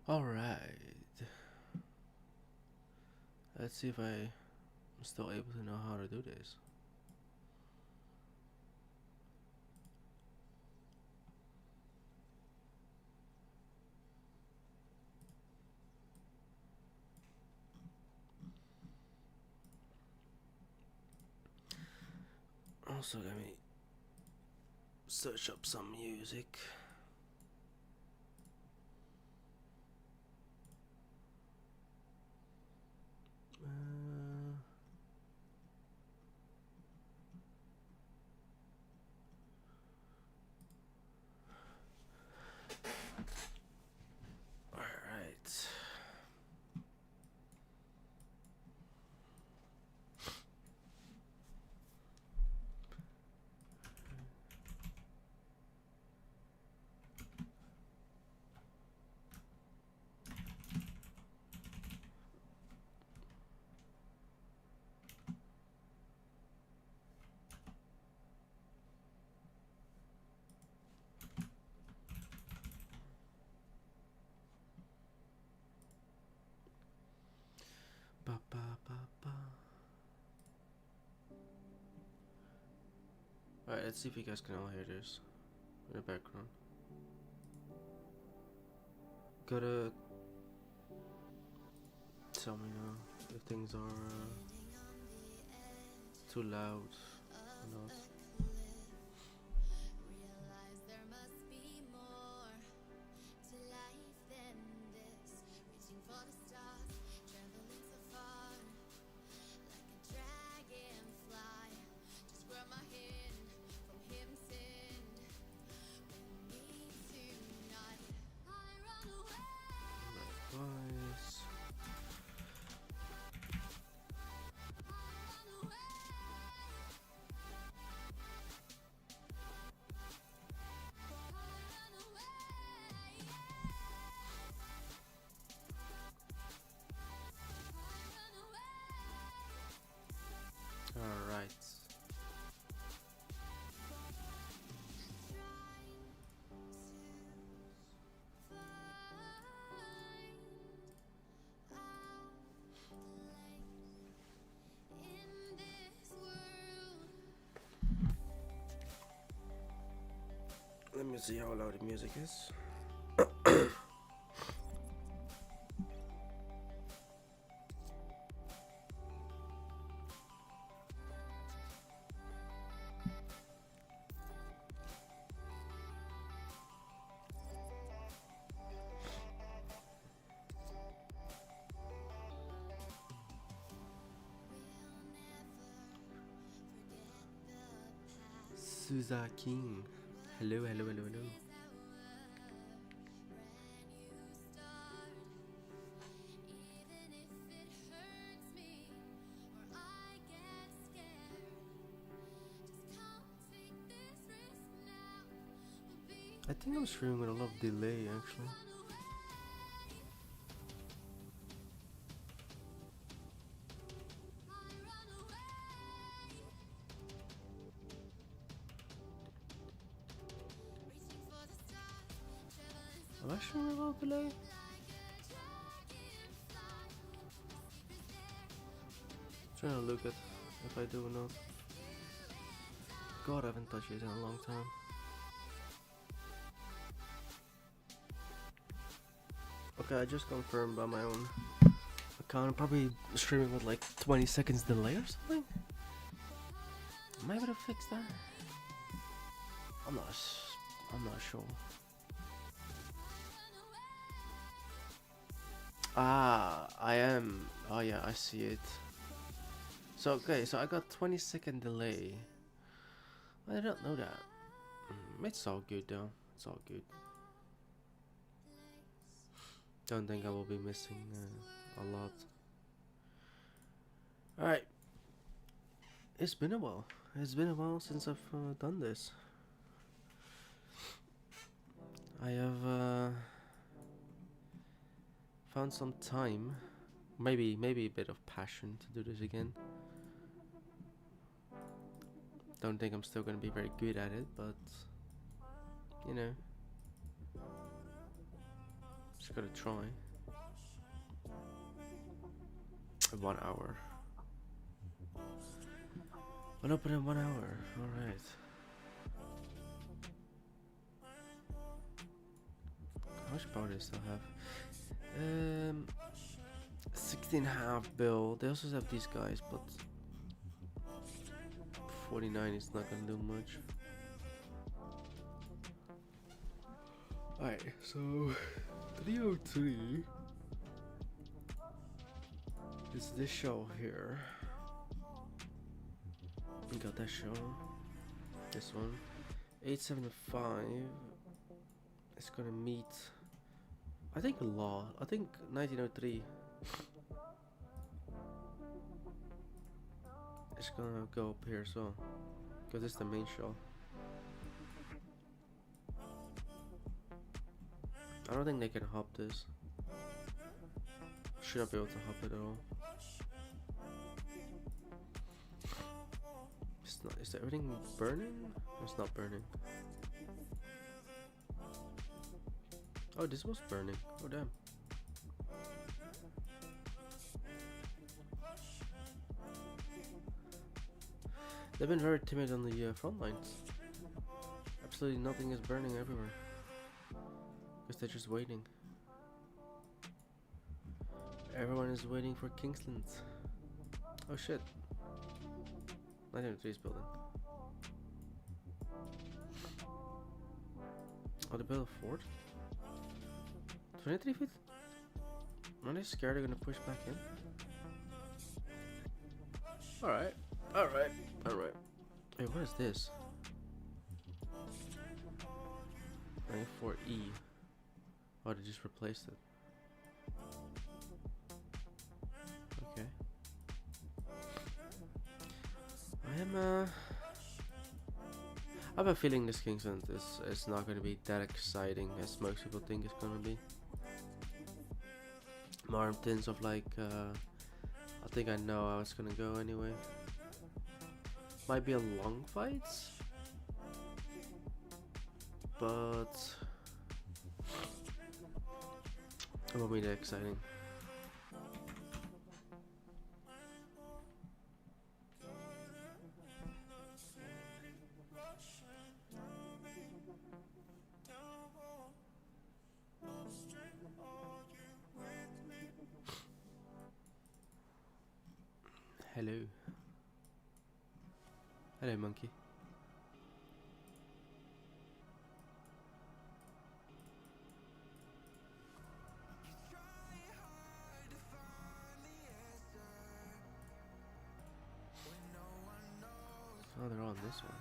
Alright. Let's see if I'm still able to know how to do this. Also, let me search up some music. Alright. Ba, ba, ba, ba. Alright, let's see if you guys can all hear this in the background. Gotta tell me now if things are too loud or not. Nice. Alright. Let me see how loud the music is. Suza King. Hello, hello, hello, hello. I think I'm streaming with a lot of delay actually. Am I streaming with a lot of delay? Trying to look at if I do or not. God, I haven't touched it in a long time. Okay, I just confirmed by my own account. I'm probably streaming with like 20 seconds delay or something. Am I able to fix that? I'm not sure. Ah, I am. Oh yeah, I see it. So okay, so I got 20-second delay. I don't know that. It's all good though. It's all good. Don't think I will be missing a lot. Alright. It's been a while. It's been a while since I've done this. I have found some time, maybe a bit of passion to do this again. Don't think I'm still gonna be very good at it, but you know, Just gotta try. 1 hour. I'll open in 1 hour. Alright. How much power do they still have? 16.5 bill. They also have these guys, but 49 is not gonna do much. Alright, so 303 is this show here. We got that show. This one. 875 is gonna meet, I think, Law. I think 1903 is gonna go up here as well, because it's the main show. I don't think they can hop this. Should not be able to hop it at all. It's not. Is everything burning? It's not burning. Oh, this was burning. Oh, damn. They've been very timid on the front lines. Absolutely nothing is burning everywhere. Guess they're just waiting. Everyone is waiting for Kingsland. Oh shit. 903 is building. Oh, they built a fort? 23 feet? Are they scared they're gonna push back in? Alright. Alright. Alright. Hey, what is this? 94E. Oh, they just replaced it. Okay. I have a feeling this Kingsland is not going to be that exciting as most people think it's going to be. More in terms of like, I think I know how it's going to go anyway. Might be a long fight, but it won't be that exciting. Hello. Hello, monkey. Oh, they're on this one.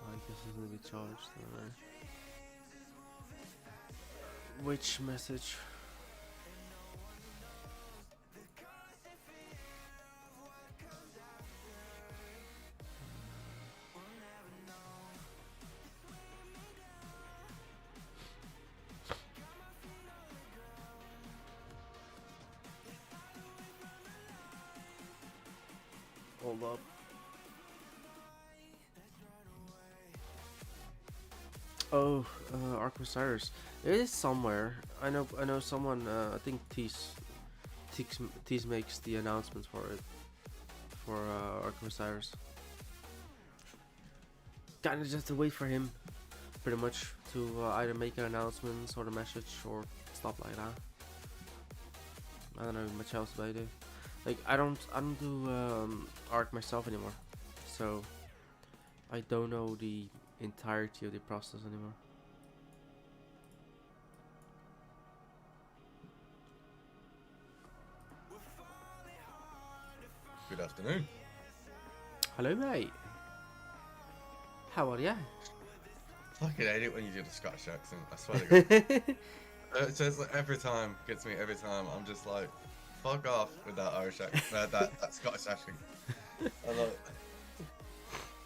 I guess it's gonna be charged. Alright. Which message? Hold up. Oh, Ark of Osiris. It is somewhere. I know someone. I think Tease makes the announcements for it. For Ark of Osiris. Kinda just to wait for him, pretty much, to either make an announcement or a message or stuff like that. I don't know much else about it. Like I don't do Ark myself anymore, so I don't know the entirety of the process anymore. Good afternoon. Hello, mate. How are ya? Fucking hate it when you do the Scottish accent. I swear to God. It's just like every time gets me. Every time I'm just like, fuck off with that Irish accent, that Scottish accent. I like,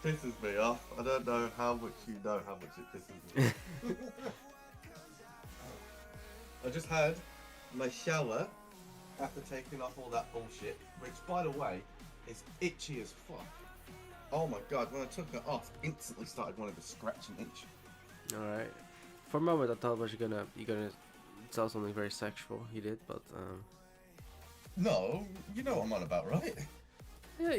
pisses me off. I don't know how much you know how much it pisses me. I just had my shower after taking off all that bullshit, which, by the way, is itchy as fuck. Oh my god, when I took it off, instantly started wanting to scratch and itch. All right. For a moment, I thought was you're gonna tell something very sexual. You did, but No, you know what I'm on about, right?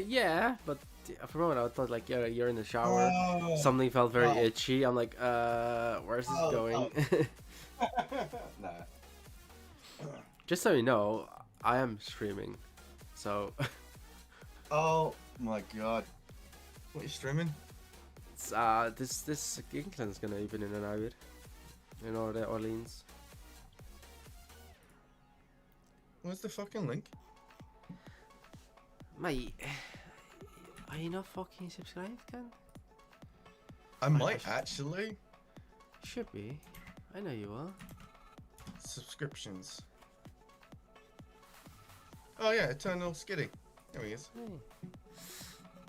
yeah. But for a moment, I thought like you're in the shower. Oh, Something felt very oh, itchy. I'm like, where's this oh, going? oh. Nah. Just so you know, I am streaming, so Oh my god. What are you streaming? it's, this England's gonna even in an hour in Orleans. Where's the fucking link? Mate, are you not fucking subscribed, Ken? I might actually. Should be. I know you are. Subscriptions. Oh yeah, Eternal Skiddy. There he is. Hey.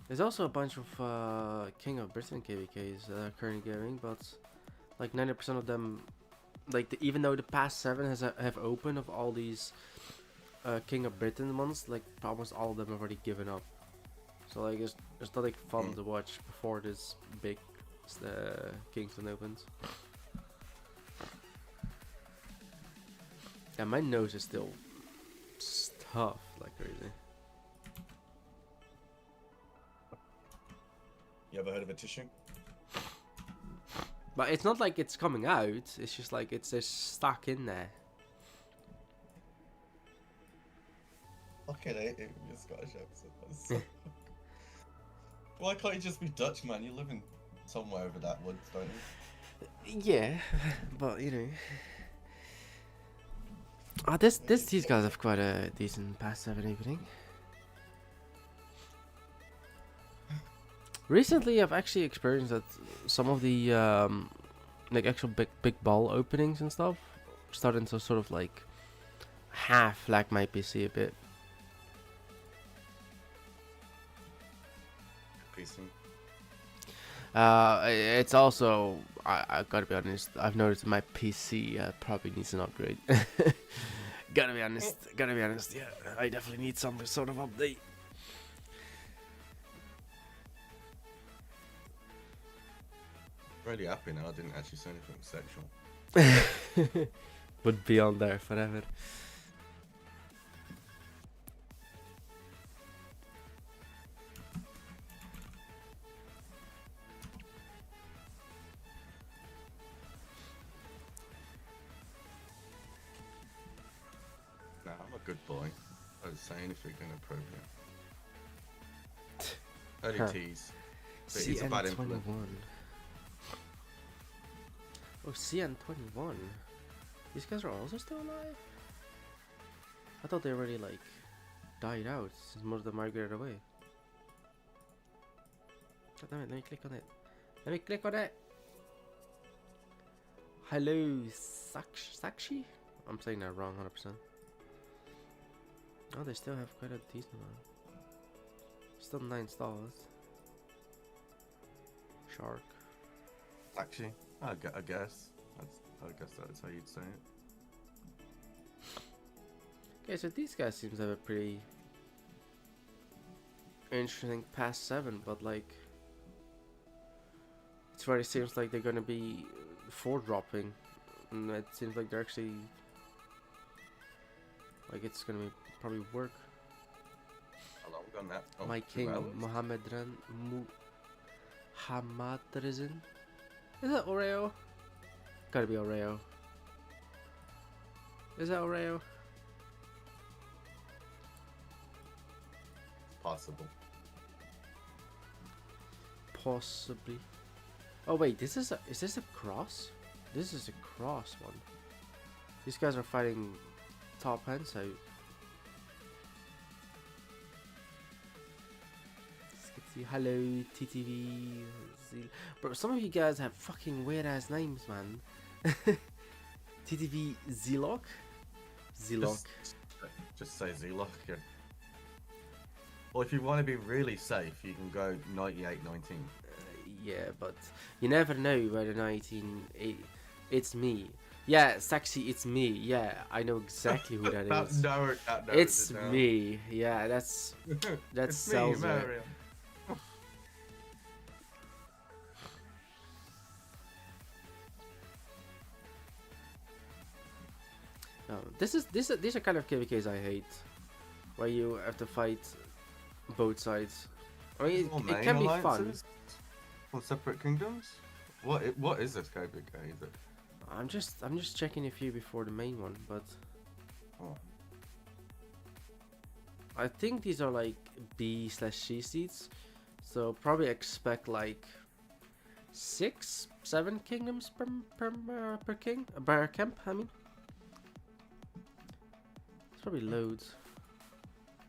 There's also a bunch of King of Britain KVKs that are currently going, but like 90% of them, like even though the past 7 have opened of all these King of Britain ones, like almost all of them have already given up. So like it's not like fun to watch before this big Kingston opens. Yeah, my nose is still stuffed like crazy. You ever heard of a tissue? But it's not like it's coming out, it's just like it's just stuck in there. Fucking hate it with your Scottish accent. That's so Why can't you just be Dutch, man? You live in somewhere over that woods, don't you? Yeah, but you know. These guys have quite a decent past 7 evening. Recently, I've actually experienced that some of the like actual big ball openings and stuff starting to sort of like half lag my PC a bit. PC. It's also I gotta be honest. I've noticed my PC probably needs an upgrade. Gotta be honest. Yeah, I definitely need some sort of update. Really happy now. I didn't actually say anything sexual. Would be on there forever. Nah, I'm a good boy. I don't say anything inappropriate. Early Huh. tease. But he's a bad implement. CN21. Oh, CN21. These guys are also still alive? I thought they already like died out since most of them migrated away. God damn it, let me click on it. Let me click on it. Hello, Sakshi? I'm saying that wrong, 100%. Oh, they still have quite a decent amount. Still 9 stars. Shark. Actually, I guess. I guess that's how you'd say it. Okay, so these guys seem to have a pretty interesting past 7, but like it's already seems like they're gonna be 4 dropping, and it seems like they're actually like it's gonna be probably work. How long on that? Oh, My 2 king, hours? Muhammadrizin. Is that Oreo? Gotta be Oreo. Is that Oreo? Possible. Possibly. Oh wait, is this a cross? This is a cross one. These guys are fighting top hands out. Hello, TTV. Bro, some of you guys have fucking weird ass names, man. TTV Zilok? Zilok. Just say Zilok here. Well, if you want to be really safe, you can go 9819. Yeah, but you never know whether 1980. It's me. Yeah, Saxy, it's me. Yeah, I know exactly who that is. That it's me. Yeah, that it's sells me, it. Mario. These are kind of KVKs I hate, where you have to fight both sides. I mean, More it main can be fun. alliances or separate kingdoms. What is this KBK? Is it? I'm just checking a few before the main one, but Oh. I think these are like B/C seats, so probably expect like 6, 7 kingdoms per king, per camp. I mean, it's probably loads.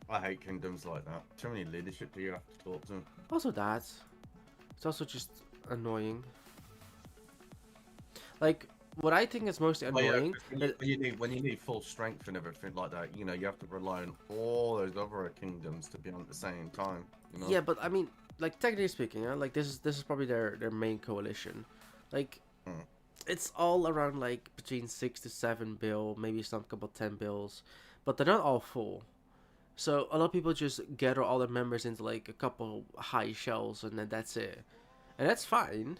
I hate kingdoms like that. Too many leadership do you have to talk to? Also that, it's also just annoying. Like what I think is mostly annoying. When you need full strength and everything like that, you know, you have to rely on all those other kingdoms to be on at the same time. You know? Yeah, but I mean, like technically speaking, yeah, like this is probably their main coalition. Like, it's all around like between 6 to 7 bill, maybe some couple 10 bills, but they're not all full. So a lot of people just gather all their members into like a couple high shells, and then that's it, and that's fine.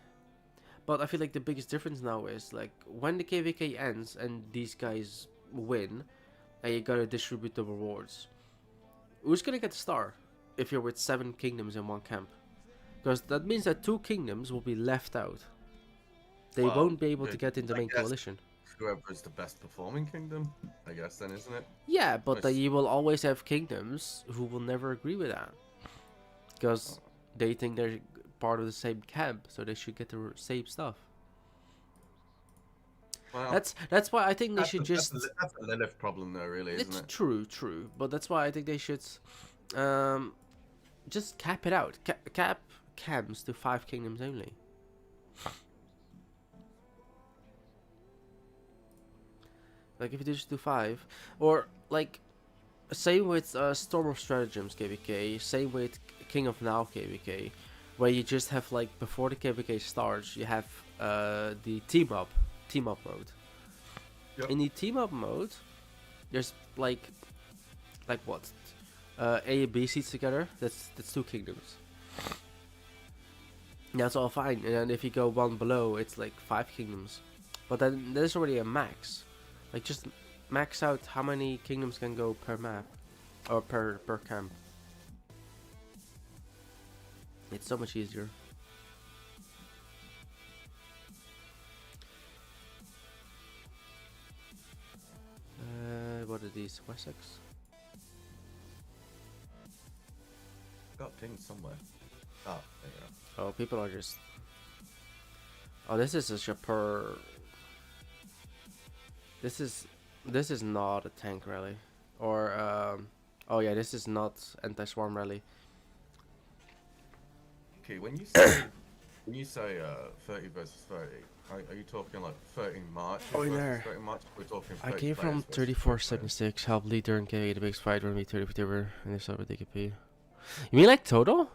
But I feel like the biggest difference now is like when the KVK ends and these guys win, and you gotta distribute the rewards. Who's gonna get the star if you're with 7 kingdoms in one camp? Because that means that 2 kingdoms will be left out. They won't be able to get in the main coalition. Whoever is the best performing kingdom, I guess, then, isn't it? Yeah, but you will always have kingdoms who will never agree with that. Because they think they're part of the same camp, so they should get the same stuff. Well, that's why I think they should just... That's a Lilith problem though, really, isn't it? It's true. But that's why I think they should just cap it out. Cap camps to 5 kingdoms only. Like if you just do 5, or like same with Storm of Stratagems KVK, same with King of Now KVK, where you just have like before the KVK starts, you have the team up mode. Yep. In the team up mode, there's like what, A and B seats together. That's 2 kingdoms. That's all fine, and then if you go one below, it's like 5 kingdoms. But then there's already a max. Like just max out how many kingdoms can go per map or per camp. It's so much easier. What are these? Wessex? Got things somewhere. Oh, there you go. Oh, people are just... Oh, this is just a per... This is not a tank rally. Or, oh yeah, this is not anti-swarm rally. Okay, when you say 30 versus 30, are you talking like 30 March? Oh, in there. 30 March? We're talking 30 I came from 3476, help lead during KA, the big fight when we 30 October, and this over DKP. You mean like total?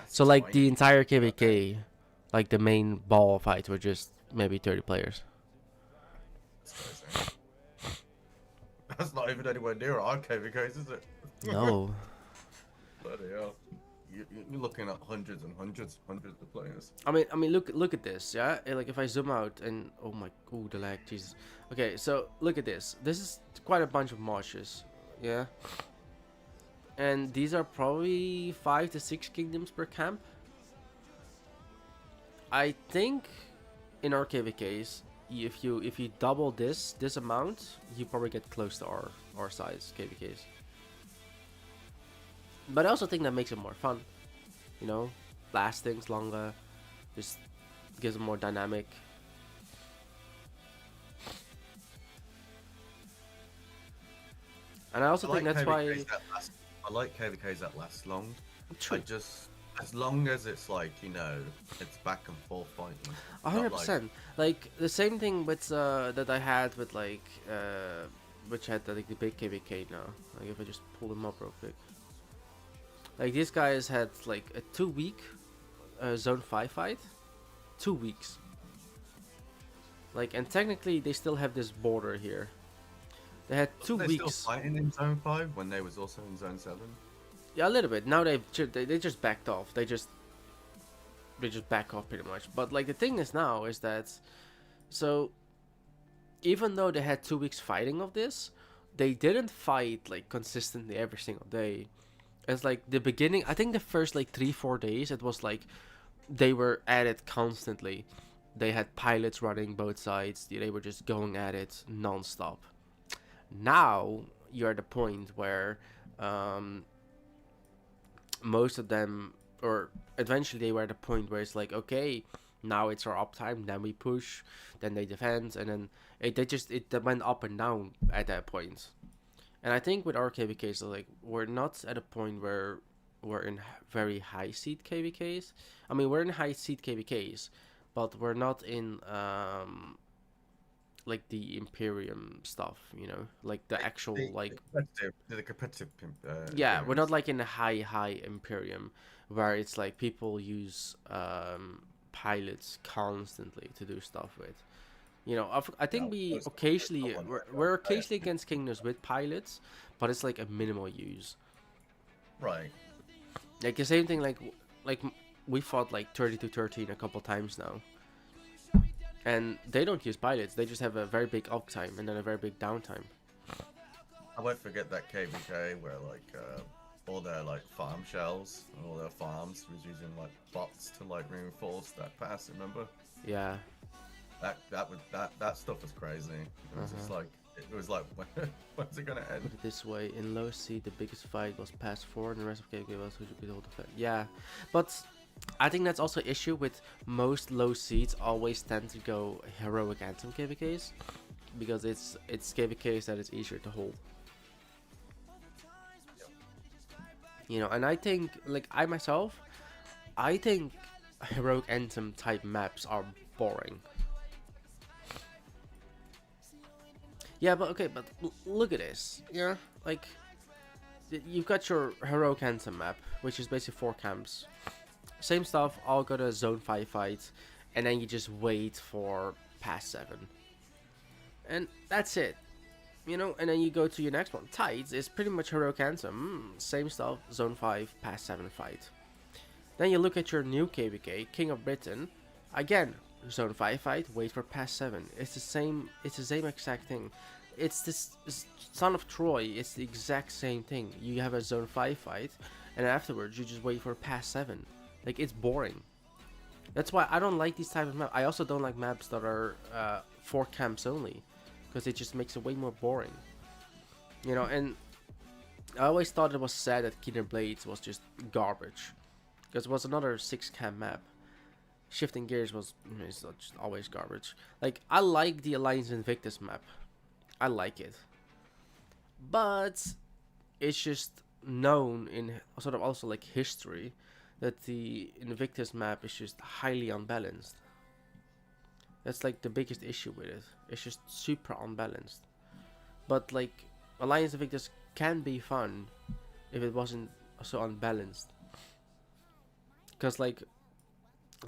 So like the entire KVK, like the main ball fight were just maybe 30 players. That's not even anywhere near our KVKs, is it? No. Bloody hell. You're looking at hundreds of players. I mean, look at this, yeah. Like if I zoom out and the lag, Jesus. Okay, so look at this. This is quite a bunch of marches, yeah. And these are probably 5 to 6 kingdoms per camp. I think in our KVKs, if you double this amount, you probably get close to our size KVKs. But I also think that makes it more fun, you know, lasts things longer, just gives them more dynamic. And I also think that's why I like KVKs that last long. True. As long as it's like, you know, it's back and forth fighting. 100%. Like the same thing with that I had with like which had like the big KVK now. Like if I just pull them up real quick. Like these guys had like a 2-week zone 5 fight. 2 weeks. Like, and technically they still have this border here. They had 2 weeks. Still fighting in zone 5 when they was also in zone 7. Yeah, a little bit. Now they just backed off. They just back off pretty much. But like the thing is now is that, so even though they had 2 weeks fighting of this, they didn't fight like consistently every single day. It's like the beginning. I think the first like 3-4 days, it was like they were at it constantly. They had pilots running both sides. They were just going at it non-stop. Now you're at the point where um, most of them, or eventually they were at a point where it's like, okay, now it's our uptime. Then we push, then they defend, and then it went up and down at that point. And I think with our KVKs, like we're not at a point where we're in very high seed KVKs. I mean, we're in high seed KVKs, but we're not in like the Imperium stuff, you know, like the actual like The competitive yeah, we're not appearance. like in a high Imperium where it's like people use pilots constantly to do stuff with. You know, I No, think we most of them, occasionally no one we're really plays. occasionally against kingdoms with pilots, but it's like a minimal use. Right. Like the same thing, like we fought like 30 to 13 a couple times now, and they don't use pilots. They just have a very big uptime and then a very big downtime. I won't forget that KVK where like all their like farm shells and all their farms was using like bots to like reinforce that pass. Remember? Yeah. That stuff was crazy. It was just Uh-huh. like it was like when's it gonna end? Put it this way: in low seed, the biggest fight was past 4, and the rest of KVK was who should be able to fight. Yeah, but I think that's also an issue with most low seeds. Always tend to go heroic anthem KVKs because it's KVKs that is easier to hold. You know, and I think like I myself, I think heroic anthem type maps are boring. Yeah, but okay, but look at this. Yeah, like you've got your heroic anthem map, which is basically 4 camps. Same stuff, all got a zone 5 fight, and then you just wait for past 7. And that's it. You know, and then you go to your next one. Tides is pretty much heroic anthem. Same stuff, zone 5, past 7 fight. Then you look at your new KVK, King of Britain. Again, zone 5 fight, wait for past 7. It's the same exact thing. It's this Son of Troy, it's the exact same thing. You have a zone 5 fight, and afterwards you just wait for past 7. Like, it's boring. That's why I don't like these type of maps. I also don't like maps that are 4 camps only, because it just makes it way more boring. You know, and I always thought it was sad that Keener Blades was just garbage, because it was another 6 camp map. Shifting Gears was it's just always garbage. Like, I like the Alliance Invictus map. I like it. But it's just known in sort of also like history that the Invictus map is just highly unbalanced. That's like the biggest issue with it. It's just super unbalanced. But like Alliance Invictus can be fun if it wasn't so unbalanced. Cause like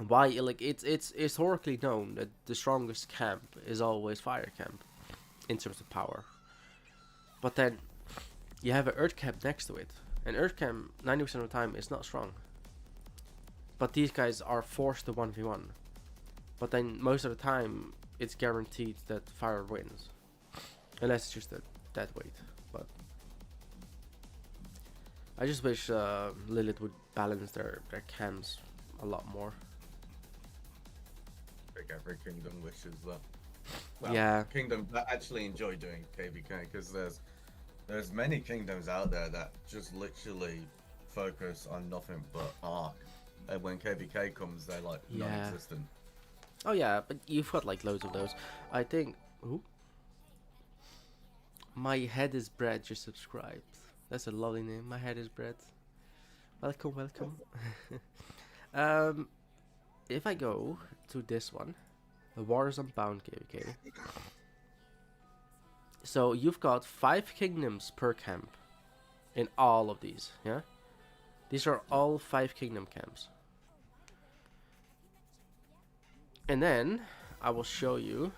why like it's historically known that the strongest camp is always fire camp in terms of power. But then you have an earth camp next to it. And earth camp 90% of the time is not strong. But these guys are forced to 1v1. But then most of the time it's guaranteed that fire wins. Unless it's just that weight. But I just wish Lilith would balance their camps a lot more. I think every kingdom wishes that. Well, Yeah. kingdoms that actually enjoy doing KVK because there's many kingdoms out there that just literally focus on nothing but arc. And when KVK comes, they're like Yeah. non-existent. Oh yeah, but you've got like loads of those. I think. Ooh. My Head is Bread just subscribed. That's a lovely name. My Head is Bread. Welcome, welcome. If I go to this one, the Wars Unbound KVK. So you've got 5 kingdoms per camp in all of these, yeah? These are all 5 kingdom camps. And then I will show you.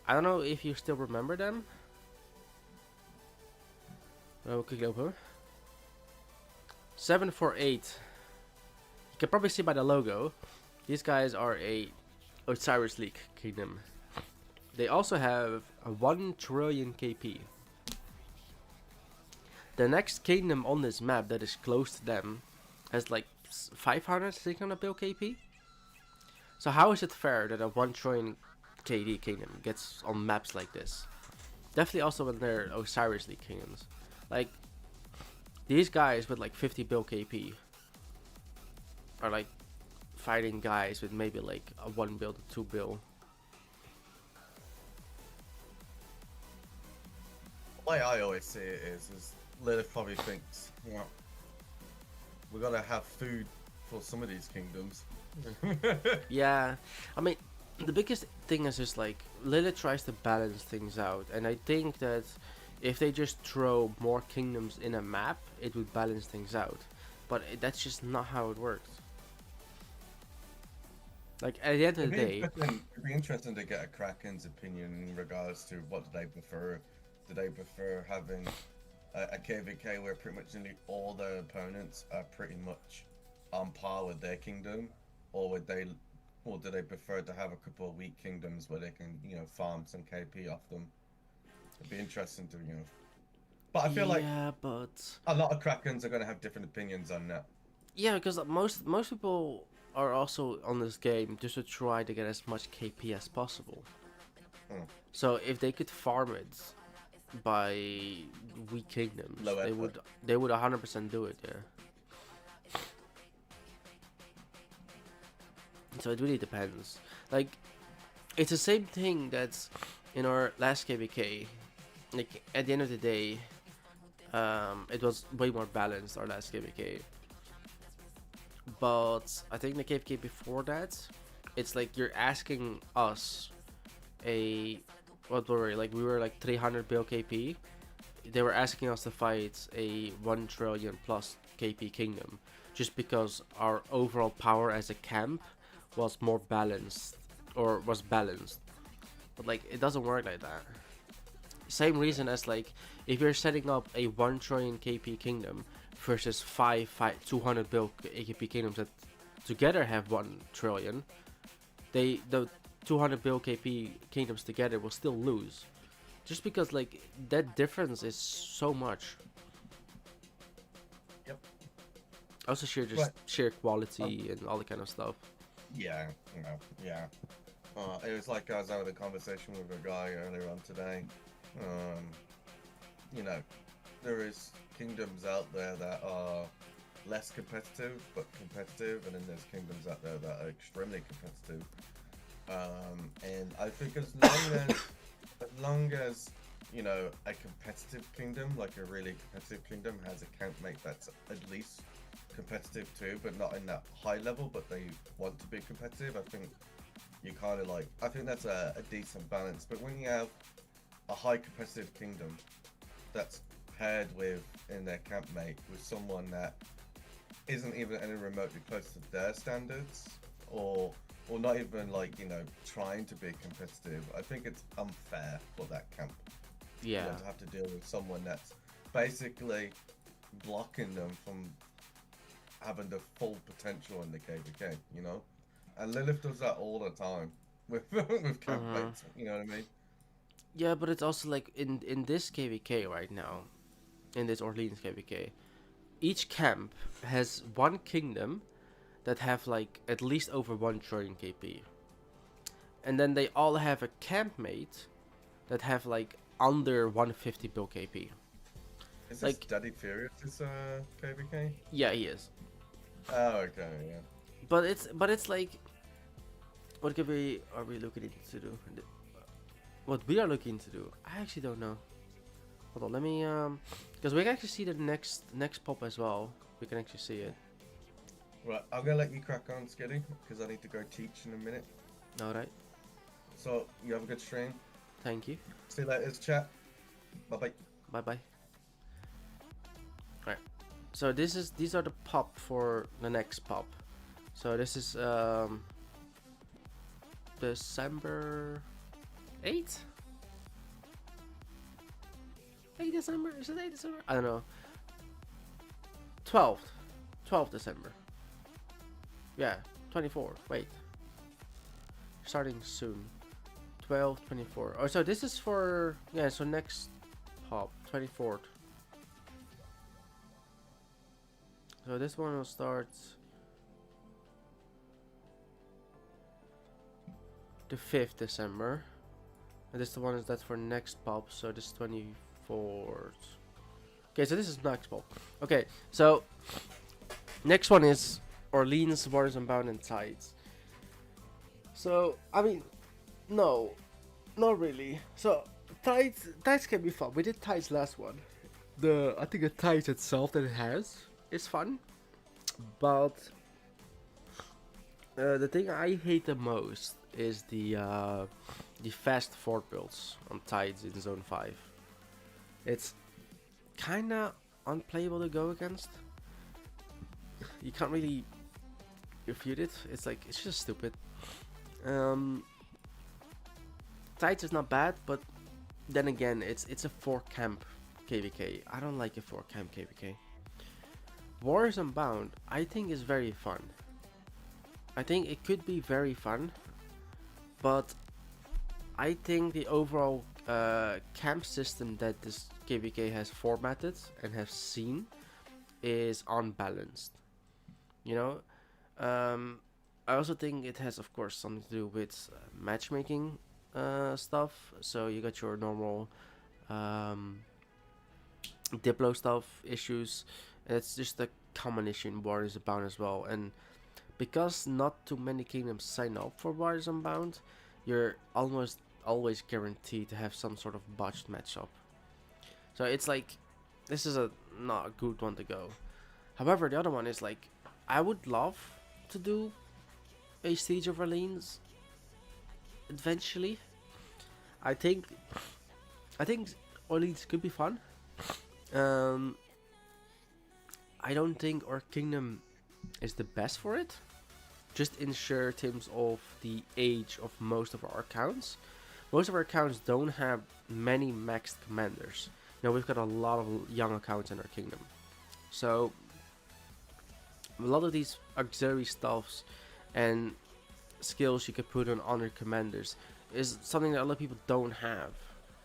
I don't know if you still remember them. I will quickly open. 748. You can probably see by the logo. These guys are a Osiris League kingdom. They also have a 1 trillion KP. The next kingdom on this map that is close to them has like 500, 600 bill KP. So how is it fair that a 1 trillion KD kingdom gets on maps like this? Definitely also when they're Osiris League kingdoms. Like, these guys with like 50 bill KP are like fighting guys with maybe like a 1 bill to 2 bill. The way I always see it is Lilith probably thinks, you know, we gotta have food for some of these kingdoms. Yeah, I mean, the biggest thing is just like Lilith tries to balance things out, and I think that if they just throw more kingdoms in a map, it would balance things out. But that's just not how it works. Like at the end of the day, It'd be interesting to get a Kraken's opinion in regards to what do they prefer. Do they prefer having a KVK where pretty much nearly all their opponents are pretty much on par with their kingdom, or do they prefer to have a couple of weak kingdoms where they can, you know, farm some KP off them? It'd be interesting to, you know. But I feel like but a lot of Krakens are going to have different opinions on that. yeah, because most people are also on this game just to try to get as much KP as possible. So if they could farm it by weak kingdoms, they would 100% do it. Yeah. So it really depends. Like, it's the same thing that's in our last KVK. Like at the end of the day, it was way more balanced our last KVK. But I think the KVK before that, it's like you're asking us what were we like? We were like 300 bill KP. They were asking us to fight a 1 trillion plus KP kingdom, just because our overall power as a camp was more balanced, or was balanced. But like, it doesn't work like that. Same reason as like, if you're setting up a 1 trillion KP kingdom versus 200 bill KP kingdoms that together have 1 trillion, the 200 bill KP kingdoms together will still lose, just because like that difference is so much. Yep. Also sheer quality and all that kind of stuff. Yeah, you know, yeah. It was like I was having a conversation with a guy earlier on today. You know, there is kingdoms out there that are less competitive but competitive, and then there's kingdoms out there that are extremely competitive. And I think as long as you know, a competitive kingdom, like a really competitive kingdom, has a campmate that's at least competitive too, but not in that high level, but they want to be competitive, I think you kind of like, I think that's a decent balance. But when you have a high competitive kingdom that's paired with in their campmate with someone that isn't even any remotely close to their standards, or not even like, you know, trying to be competitive, I think it's unfair for that camp. Yeah. You know, to have to deal with someone that's basically blocking them from having the full potential in the KVK, you know? And Lilith does that all the time with campmates, you know what I mean? Yeah, but it's also like in this KVK right now, in this Orleans KVK, each camp has one kingdom that have like at least over 1 trillion KP. And then they all have a campmate that have like under 150 bill KP. Is this like Daddy Furious, this KVK? Yeah, he is. Oh, okay, yeah. But it's like, what are we looking to do? What we are looking to do, I actually don't know. Hold on, let me because we can actually see the next pop as well. We can actually see it. Right, I'm gonna let you crack on, Skiddy, because I need to go teach in a minute. Alright. So, you have a good stream. Thank you. See you later, chat. Bye-bye. Bye-bye. Alright. So these are the pop for the next pop. So this is December 8th? 8 December? Is it 8 December? I don't know. 12th December. Yeah, 24th. Wait. Starting soon. 12, 24. Oh, so this is for, yeah, so next pop, 24th. So this one will start the 5th December. And this the one that's for next pop, so this 24th. Okay, so this is next pop. Okay, so next one is Orleans, Waters Unbound, and Tides. So, I mean, no, not really. So, Tides can be fun. We did Tides last one. I think the Tides itself that it has is fun. But the thing I hate the most is the fast fort builds on Tides in Zone 5. It's kinda unplayable to go against. You can't really refute it. It's like, it's just stupid. Tides is not bad, but then again, it's a 4 camp KVK. I don't like a 4 camp KVK. Wars Unbound, I think is very fun. I think it could be very fun, but I think the overall camp system that this KVK has formatted and has seen is unbalanced. You know, I also think it has, of course, something to do with matchmaking stuff. So you got your normal Diplo stuff issues. It's just a common issue in Warriors Unbound as well. And because not too many kingdoms sign up for Warriors Unbound, you're almost always guaranteed to have some sort of botched matchup. So it's like, this is not a good one to go. However, the other one is like, I would love to do a Siege of Orleans eventually. I think Orleans could be fun. I don't think our kingdom is the best for it. Just in sheer terms of the age of most of our accounts. Most of our accounts don't have many maxed commanders. You know, we've got a lot of young accounts in our kingdom. So a lot of these auxiliary stuffs and skills you could put on your commanders is something that a lot of people don't have,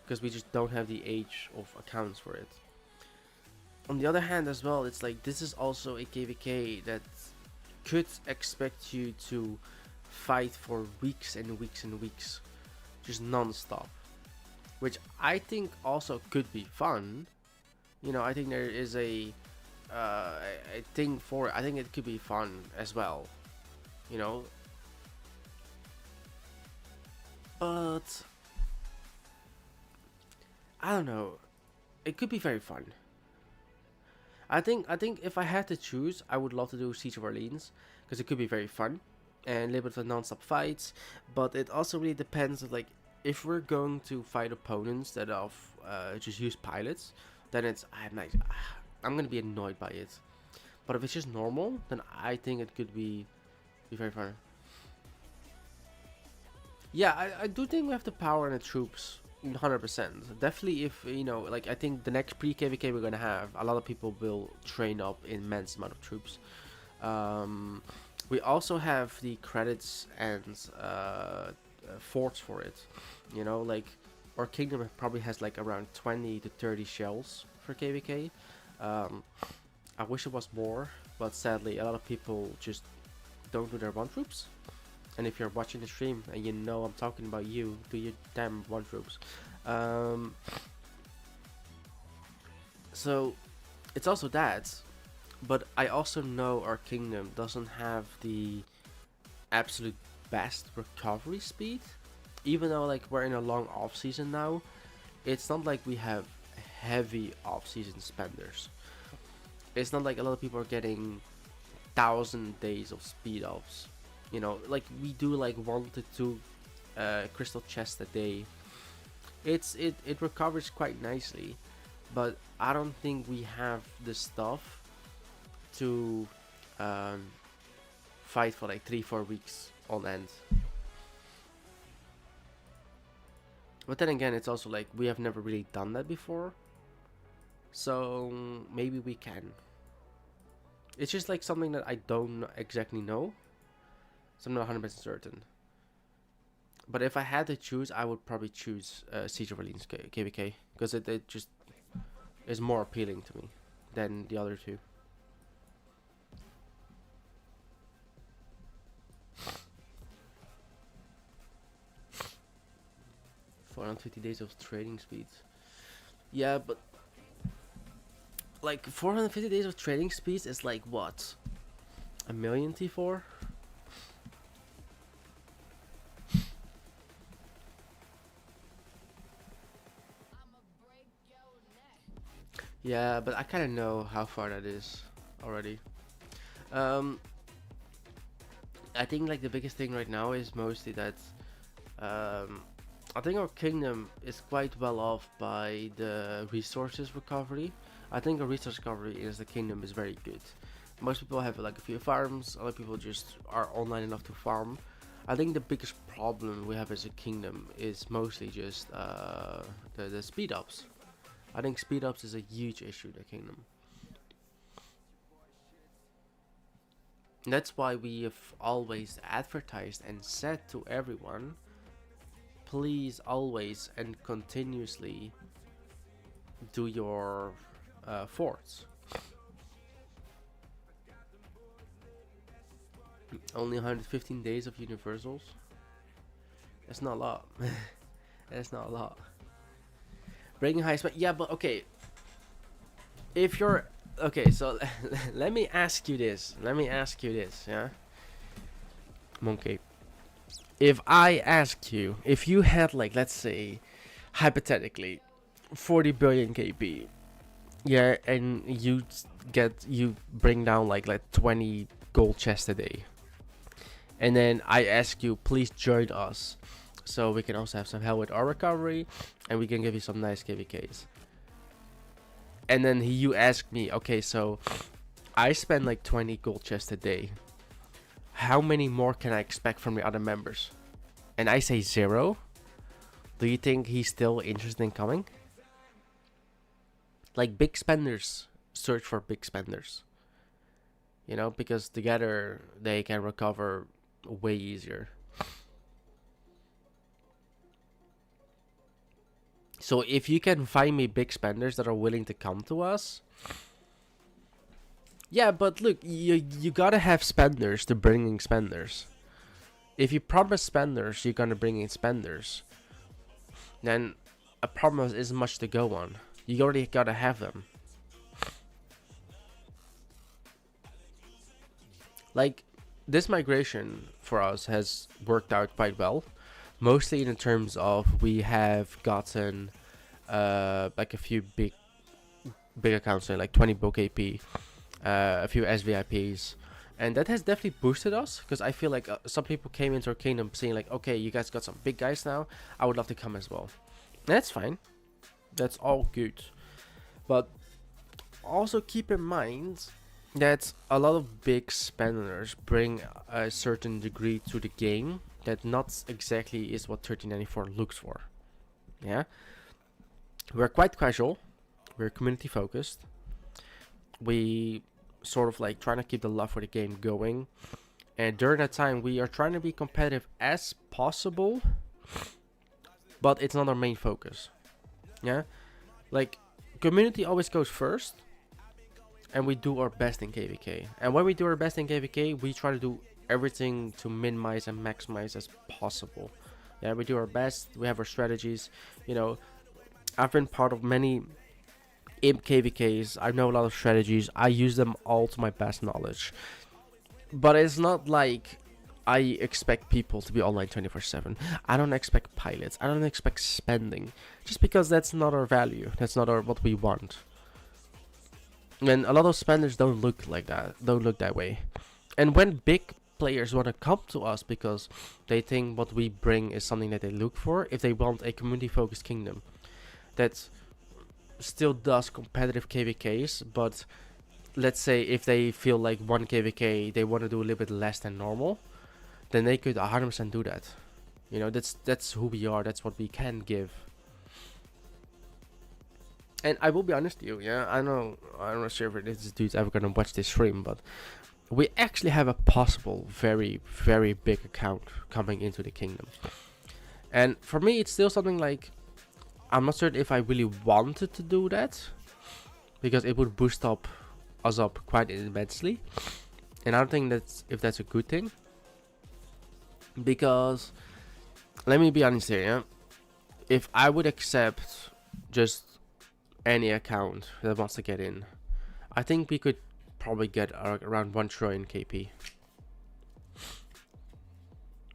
because we just don't have the age of accounts for it. On the other hand as well, it's like, this is also a KVK that could expect you to fight for weeks and weeks and weeks, just non-stop, which I think also could be fun. You know, I think there is a thing for it. I think it could be fun as well, you know. But I don't know, it could be very fun. I think if I had to choose, I would love to do Siege of Orleans, because it could be very fun and a little bit of non-stop fights. But it also really depends on, like, if we're going to fight opponents that just use pilots, then I'm gonna be annoyed by it. But if it's just normal, then I think it could be very fun. Yeah, I do think we have the power and the troops, 100%. Definitely, if, you know, like, I think the next pre-KVK we're gonna have, a lot of people will train up immense amount of troops. We also have the credits and forts for it. You know, like, our kingdom probably has like around 20 to 30 shells for KVK. I wish it was more, but sadly a lot of people just don't do their one troops. And if you're watching the stream and you know I'm talking about you, do your damn one troops. So it's also that, but I also know our kingdom doesn't have the absolute best recovery speed. Even though, like, we're in a long off season now, it's not like we have heavy off season spenders. It's not like a lot of people are getting 1,000 days of speed offs. You know, like, we do like 1 to 2 crystal chests a day. It recovers quite nicely, but I don't think we have the stuff to fight for like 3-4 weeks on end. But then again, it's also like, we have never really done that before, so maybe we can. It's just like something that I don't exactly know, so I'm not 100% certain. But if I had to choose, I would probably choose Siege of Orleans KVK because it just is more appealing to me than the other two. $450 of trading speeds. Yeah, but like 450 days of trading speeds is like what? A million T4? Yeah, but I kind of know how far that is already. Um, I think like the biggest thing right now is mostly that I think our kingdom is quite well off by the resources recovery. I think our resource recovery in the kingdom is very good. Most people have like a few farms, other people just are online enough to farm. I think the biggest problem we have as a kingdom is mostly just the speed ups. I think speed ups is a huge issue in the kingdom. And that's why we have always advertised and said to everyone, please always and continuously do your forts. Only 115 days of universals. That's not a lot. That's not a lot. Breaking high spec. Yeah, but okay. If you're okay, so let me ask you this. Yeah, Monkey. If I ask you, if you had like, let's say, hypothetically, 40 billion KP, yeah, and you bring down like 20 gold chests a day, and then I ask you, please join us, so we can also have some help with our recovery, and we can give you some nice KVKs. And then you ask me, okay, so I spend like 20 gold chests a day. How many more can I expect from the other members? And I say 0. Do you think he's still interested in coming? Like, big spenders search for big spenders. You know, because together they can recover way easier. So if you can find me big spenders that are willing to come to us. Yeah, but look, you gotta have spenders to bring in spenders. If you promise spenders, you're gonna bring in spenders. Then a promise isn't much to go on. You already gotta have them. Like, this migration for us has worked out quite well. Mostly in terms of we have gotten like a few big accounts, like 20 book AP, a few SVIPs, and that has definitely boosted us, because I feel like some people came into our kingdom saying like, okay, you guys got some big guys now, I would love to come as well. And that's fine, that's all good, but also keep in mind that a lot of big spenders bring a certain degree to the game that not exactly is what 1394 looks for. Yeah, we're quite casual, we're community focused, we sort of like trying to keep the love for the game going, and during that time we are trying to be competitive as possible, but it's not our main focus. Yeah, like, community always goes first, and we do our best in KVK, and when we do our best in KVK, we try to do everything to minimize and maximize as possible. Yeah, we do our best, we have our strategies. You know, I've been part of many imp KVKs, I know a lot of strategies, I use them all to my best knowledge, but it's not like I expect people to be online 24/7. I don't expect pilots, I don't expect spending, just because that's not our value, that's not what we want. And a lot of spenders don't look like that, don't look that way. And when big players want to come to us because they think what we bring is something that they look for, if they want a community focused kingdom that still does competitive KVKs, but let's say if they feel like 1 KVK they want to do a little bit less than normal, then they could 100% do that. You know, that's who we are, that's what we can give. And I will be honest with you, yeah, I'm not sure if this dude's ever gonna watch this stream, but we actually have a possible very, very big account coming into the kingdom. And for me, it's still something like, I'm not certain if I really wanted to do that, because it would boost us up quite immensely. And I don't think that's a good thing, because let me be honest here, yeah? If I would accept just any account that wants to get in, I think we could probably get around 1 trillion KP.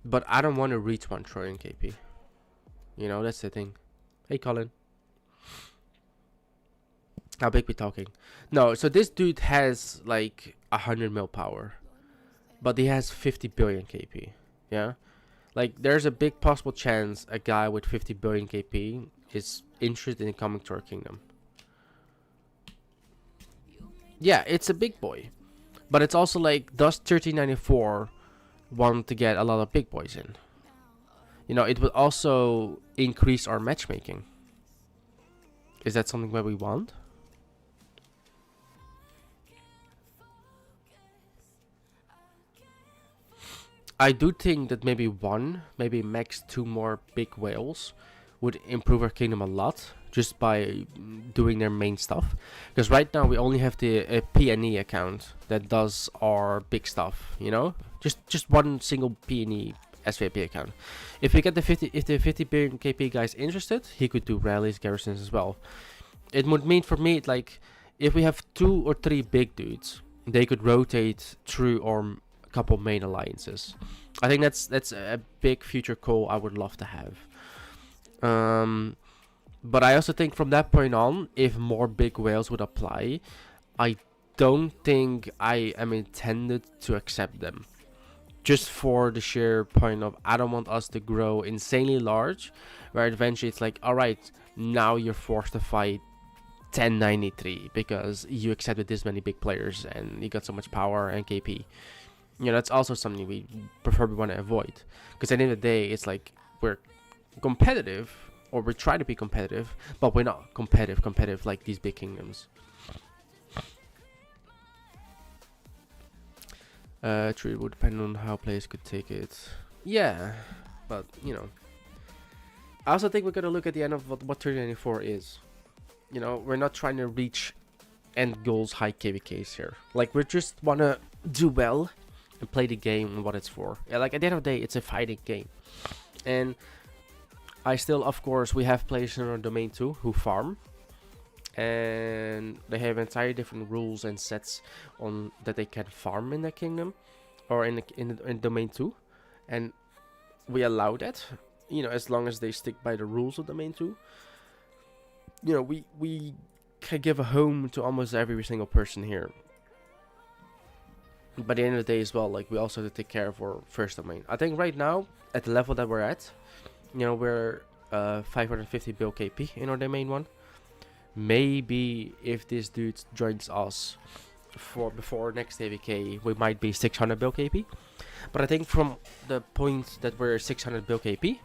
But I don't want to reach 1 trillion KP. You know, that's the thing. Hey, Colin. How big we talking? No, so this dude has like 100 mil power, but he has 50 billion KP. Yeah, like there's a big possible chance a guy with 50 billion KP is interested in coming to our kingdom. Yeah, it's a big boy, but it's also like, does 1394 want to get a lot of big boys in? You know, it would also increase our matchmaking. Is that something that we want? I do think that maybe maybe max 2 more big whales would improve our kingdom a lot, just by doing their main stuff. Because right now we only have the P&E account that does our big stuff, you know? Just one single P&E SVP account. If we get the 50 billion KP guys interested, he could do rallies, garrisons as well. It would mean for me, like, if we have 2 or 3 big dudes, they could rotate through our couple main alliances. I think that's a big future goal I would love to have. But I also think from that point on, if more big whales would apply, I don't think I am intended to accept them. Just for the sheer point of, I don't want us to grow insanely large, where eventually it's like, alright, now you're forced to fight 1093 because you accepted this many big players and you got so much power and KP. You know, that's also something we preferably want to avoid. Because at the end of the day, it's like, we're competitive, or we try to be competitive, but we're not competitive like these big kingdoms. True, it would depend on how players could take it. Yeah, but, you know. I also think we're going to look at the end of what 1394 is. You know, we're not trying to reach end goals, high KVKs here. Like, we just want to do well and play the game and what it's for. Yeah, like, at the end of the day, it's a fighting game. And I still, of course, we have players in our domain too who farm. And they have entirely different rules and sets on that they can farm in their kingdom or in domain 2, and we allow that, you know, as long as they stick by the rules of domain 2. You know, we can give a home to almost every single person here, but at the end of the day as well, like, we also have to take care of our first domain. I think right now at the level that we're at, you know, we're 550 bill KP in our domain 1. Maybe if this dude joins us before next AVK, we might be 600 bill KP. But I think from the point that we're 600 bill KP,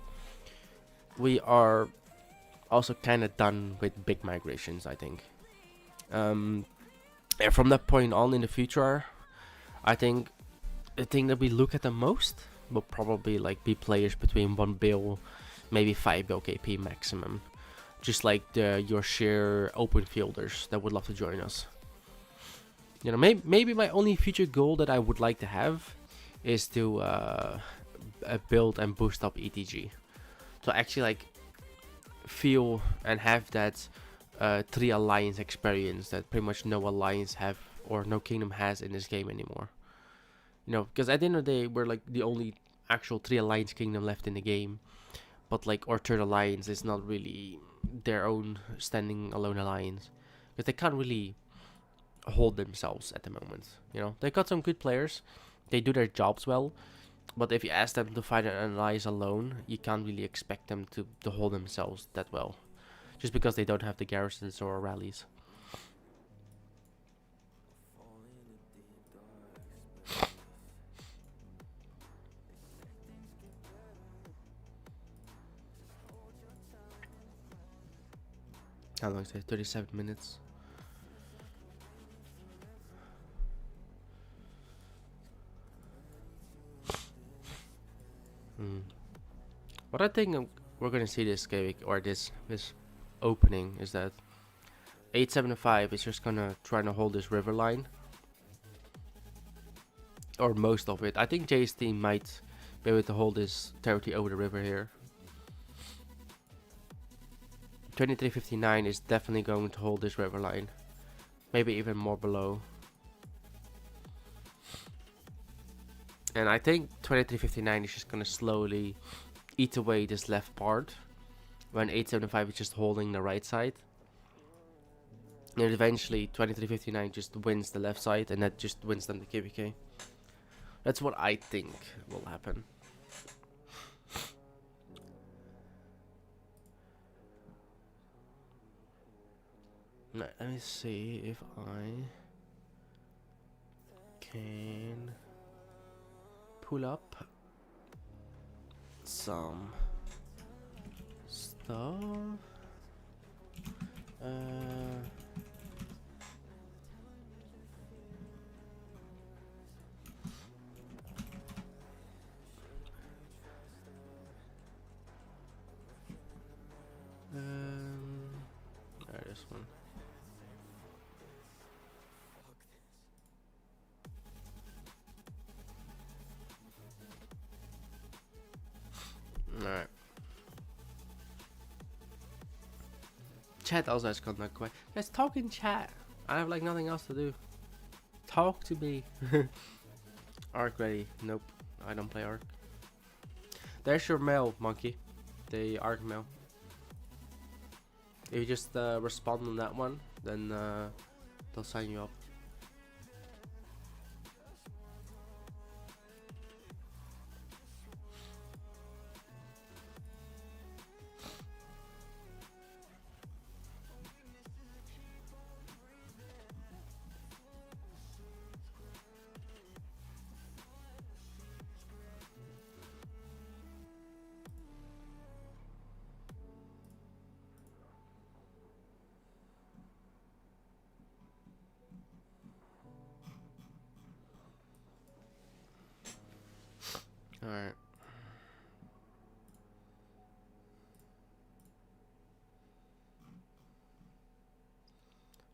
we are also kind of done with big migrations, I think. And from that point on in the future, I think the thing that we look at the most will probably like be players between 1 bill, maybe 5 bill KP maximum. Just like your sheer open fielders that would love to join us. You know, maybe my only future goal that I would like to have is to build and boost up ETG. To actually like feel and have that 3 alliance experience that pretty much no alliance have or no kingdom has in this game anymore. You know, because at the end of the day, we're like the only actual 3 alliance kingdom left in the game. But like our third alliance is not really their own standing alone alliance, because they can't really hold themselves at the moment. You know, they got some good players, they do their jobs well, but if you ask them to fight an alliance alone, you can't really expect them to hold themselves that well, just because they don't have the garrisons or rallies. How long is it? 37 minutes. What I think we're gonna see this game or this opening is that 875 is just gonna try to hold this river line, or most of it. I think JST might be able to hold this territory over the river here. 2359 is definitely going to hold this river line, maybe even more below. And I think 2359 is just gonna slowly eat away this left part, when 875 is just holding the right side. And eventually 2359 just wins the left side, and that just wins them the KVK. That's what I think will happen. Now, let me see if I can pull up some stuff. This one. Alright. Chat also has gone that quiet. Let's talk in chat. I have like nothing else to do. Talk to me. Arc ready. Nope. I don't play Arc. There's your mail, monkey. The Arc mail. If you just respond on that one, then they'll sign you up. Alright.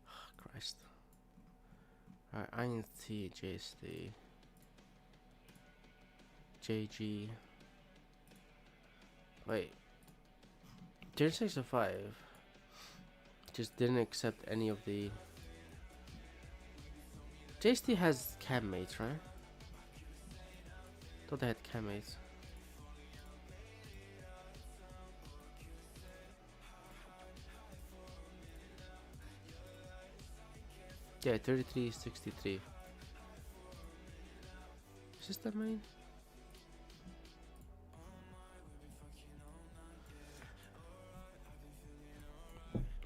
Oh, Christ. Alright, INT, JSD, JG. Wait. 365 just didn't accept any of the. JSD has cam mates, right? Thought they had cam mates. Yeah, 3363. Is this the main?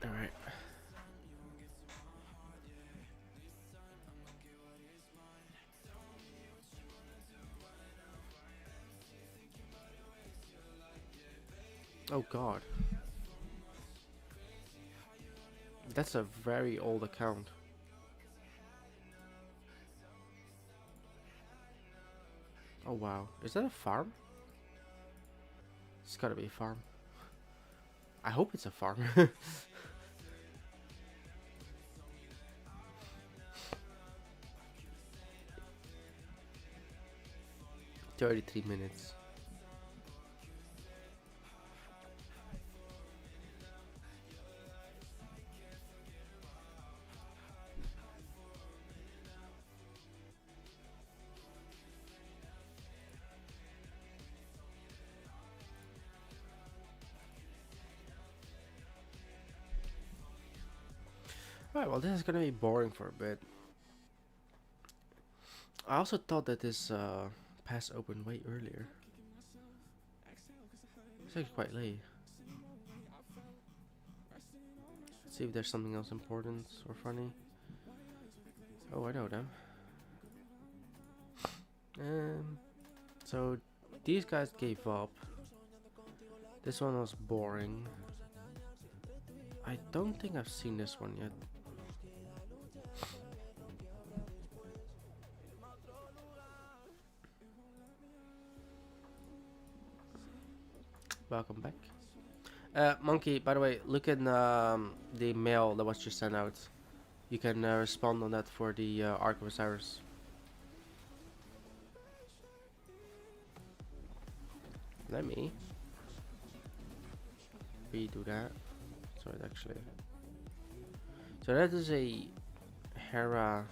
Alright. Oh god. That's a very old account. Oh wow. Is that a farm? It's gotta be a farm. I hope it's a farm. 33 minutes. Alright, well this is gonna be boring for a bit. I also thought that this pass opened way earlier. It's actually quite late. Let's see if there's something else important or funny. Oh, I know them. So these guys gave up. This one was boring. I don't think I've seen this one yet. Welcome back. Monkey, by the way, look in the mail that was just sent out. You can respond on that for the Ark of Osiris. Let me redo that. So it actually. So that is a Hera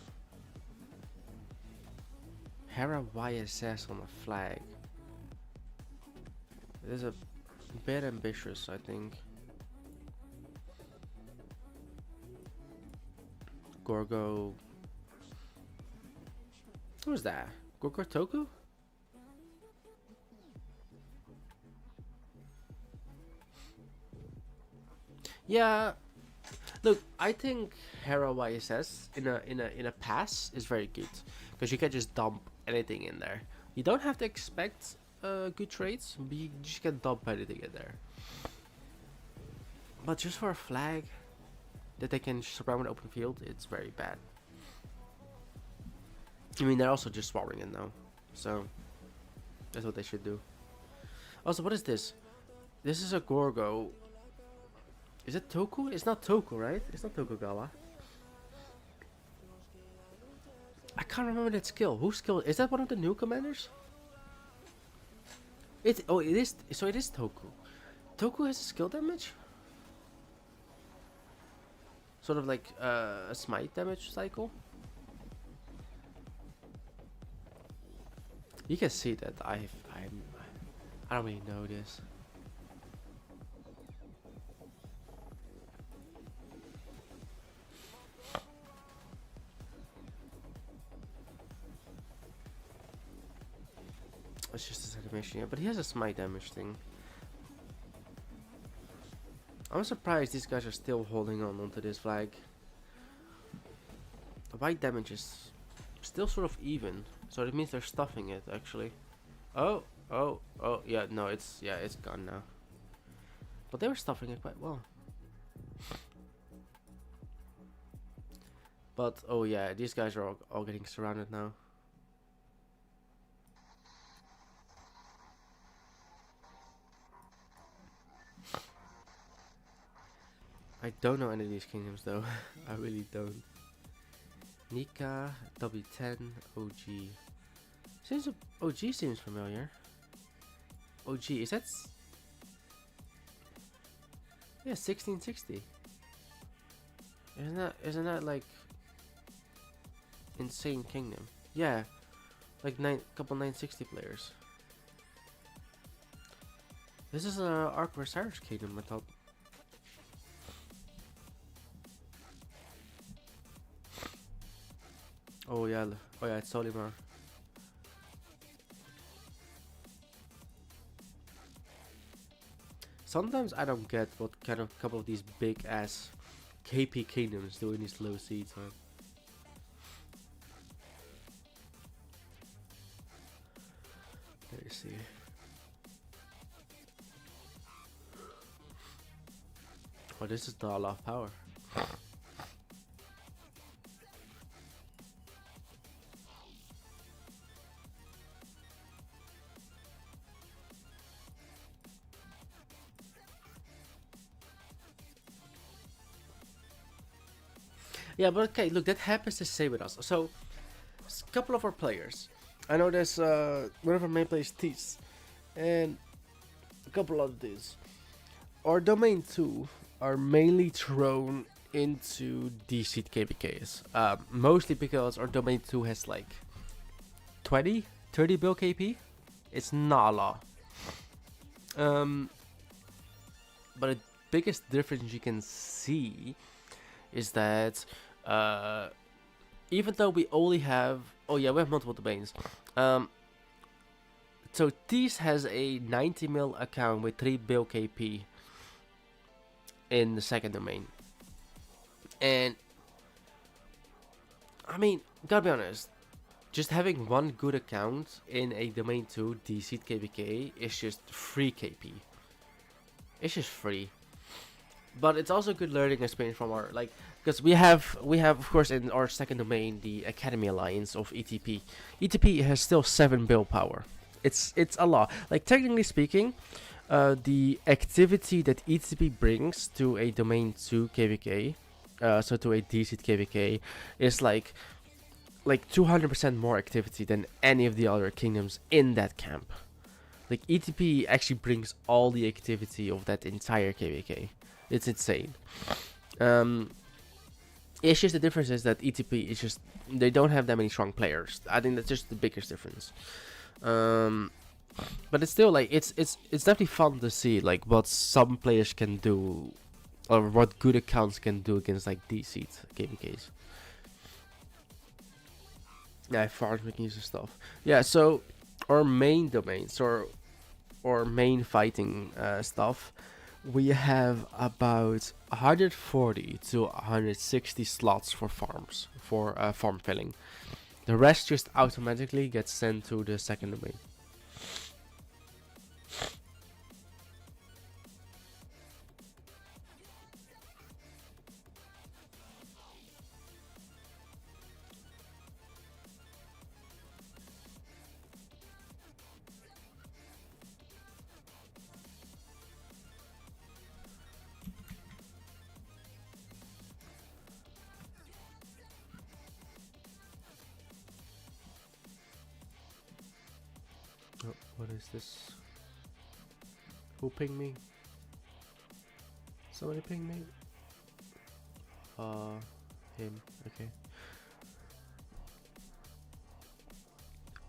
YSS on a flag. It is a bit ambitious, I think. Gorgo. Who's that? Gorgo Toku? Yeah. Look, I think Hera YSS in a pass is very good because you can just dump anything in there. You don't have to expect good trades, but you just can dump anything in there. But just for a flag that they can surround an open field, it's very bad. I mean, they're also just swarming it now, so that's what they should do. Also, what is this? This is a Gorgo. Is it Toku? It's not Toku, right? It's not Tokugawa. I can't remember that skill. Whose skill? Is that one of the new commanders? It is. So it is Toku. Toku has a skill damage. Sort of like a smite damage cycle. You can see that I don't really know this. It's just his animation, yeah, but he has a smite damage thing. I'm surprised these guys are still holding on onto this flag. The white damage is still sort of even, so that means they're stuffing it actually. Oh, yeah, no, it's gone now. But they were stuffing it quite well. But oh yeah, these guys are all getting surrounded now. I don't know any of these kingdoms though. I really don't. Nika, W10, OG. Seems OG seems familiar. OG, is that? Yeah, 1660. Isn't that like insane kingdom? Yeah, like couple 960 players. This is a Ark of Osiris kingdom, I thought. Oh yeah, it's Solimar. Sometimes I don't get what kind of couple of these big ass KP kingdoms do in these low seeds, man. Let me see. Oh, this is not a lot of power. Yeah, but okay, look, that happens the same with us. So, a couple of our players. I know there's one of our main players, Tees, and a couple of these. Our domain 2 are mainly thrown into DC'd KPKs. Mostly because our domain 2 has like 20, 30 bill KP. It's not a lot. But the biggest difference you can see is that even though we only have, we have multiple domains. So Tees has a 90 mil account with 3 bill KP in the second domain, and I mean, gotta be honest, just having one good account in a domain 2 DC'd KPK is just free KP. It's just free. But it's also good learning experience from our, like, because we have of course in our second domain the Academy Alliance of ETP. ETP has still 7 bill power. It's a lot. Like, technically speaking, The activity that ETP brings to a domain 2 KVK, so to a DC'd KVK, is like 200% more activity than any of the other kingdoms in that camp. Like ETP actually brings all the activity of that entire KVK. It's insane. It's just the difference is that ETP is just they don't have that many strong players. I think that's just the biggest difference. But it's still like it's definitely fun to see like what some players can do, or what good accounts can do against like DC'd KVKs. Yeah, farms making use of stuff. Yeah, so our main domains or main fighting stuff, we have about 140 to 160 slots for farms for farm filling. The rest just automatically gets sent to the second domain. Oh, what is this? Who pinged me? Somebody pinged me? Him. Okay.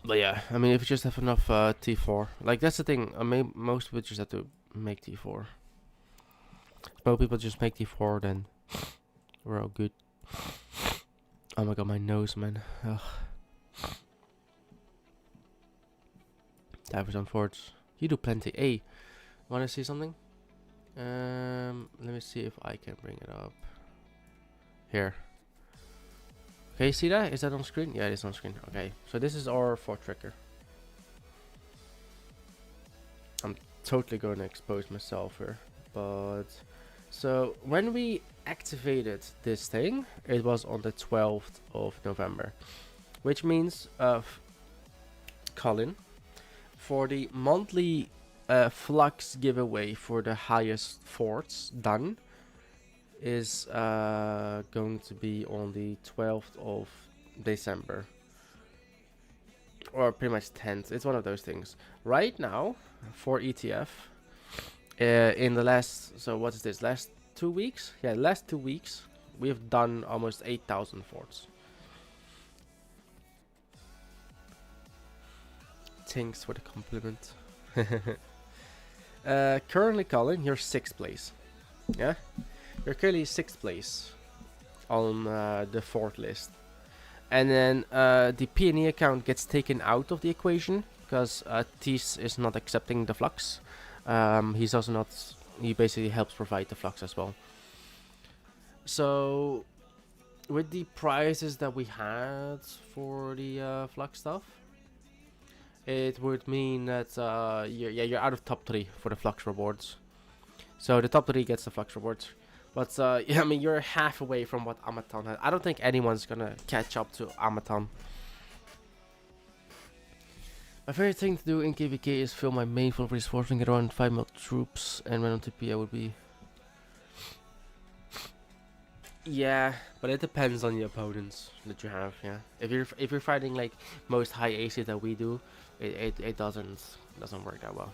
But yeah, I mean, if you just have enough T4, like that's the thing. I mean, most of it just have to make T4. If most people just make T4, then we're all good. Oh my god, my nose, man. Ugh. Divers on forts. You do plenty. Hey, wanna see something? Let me see if I can bring it up. Here. Okay, see that? Is that on screen? Yeah, it is on screen. Okay, so this is our fort tracker. I'm totally going to expose myself here, but so when we activated this thing, it was on the 12th of November, which means Colin, for the monthly flux giveaway for the highest forts done is going to be on the 12th of December, or pretty much 10th. It's one of those things. Right now, for ETF, in the last, so what is this, last 2 weeks? Yeah, last 2 weeks, we've done almost 8,000 forts. Thanks for the compliment. Currently, Colin, you're 6th place. Yeah? You're currently 6th place on the fort list. And then the P&E account gets taken out of the equation because Tis is not accepting the flux. He's also not, he basically helps provide the flux as well. So with the prizes that we had for the flux stuff, it would mean that you're out of top 3 for the flux rewards. So the top 3 gets the flux rewards. But yeah, I mean, you're half away from what Amaton had. I don't think anyone's gonna catch up to Amaton. My favorite thing to do in KVK is fill my main full of reinforcing around 5 mil troops, and when on TP I would be... Yeah, but it depends on the opponents that you have, yeah. If you're fighting like most high AC that we do, it doesn't work that well.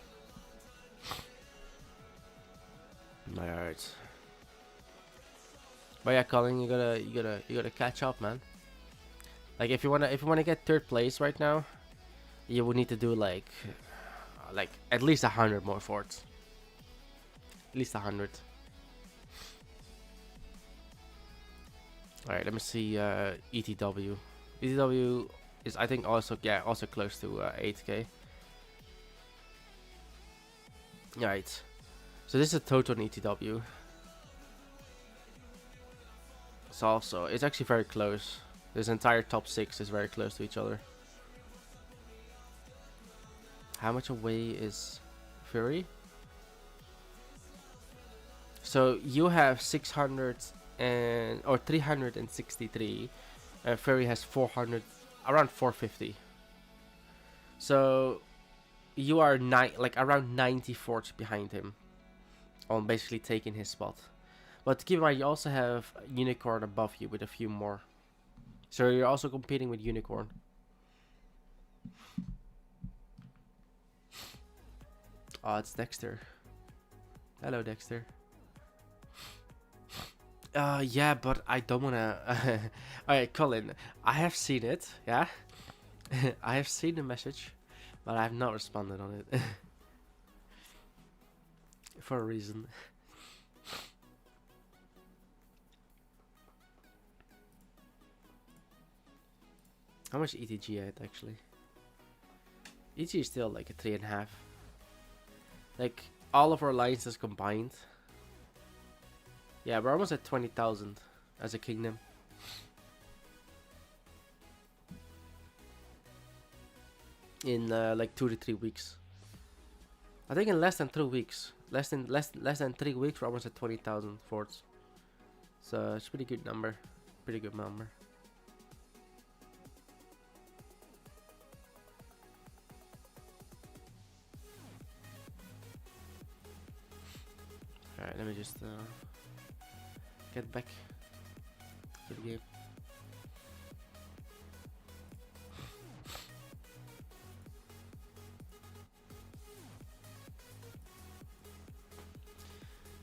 Alright. But yeah, Colin, you gotta catch up, man. Like if you wanna get 3rd place right now, you would need to do like at least 100 more forts. At least 100. All right, let me see ETW. ETW is I think also close to 8k. All right. So this is a total in ETW. It's actually very close. This entire top 6 is very close to each other. How much away is Fury? So you have 600 or 363. Fury has 400, around 450. So you are like around 90 forts behind him, on basically taking his spot. But keep in mind, you also have Unicorn above you with a few more. So you're also competing with Unicorn. Oh, it's Dexter. Hello, Dexter. Yeah, but I don't wanna. Alright, Colin, I have seen it, yeah? I have seen the message, but I have not responded on it. For a reason. How much ETG I had actually? ETG is still like a 3.5. Like, all of our alliances combined. Yeah, we're almost at 20,000 as a kingdom. In like 2 to 3 weeks. I think in less than 3 weeks. Less than 3 weeks, we're almost at 20,000 forts. So it's a pretty good number. Pretty good number. Alright, let me just get back to the game.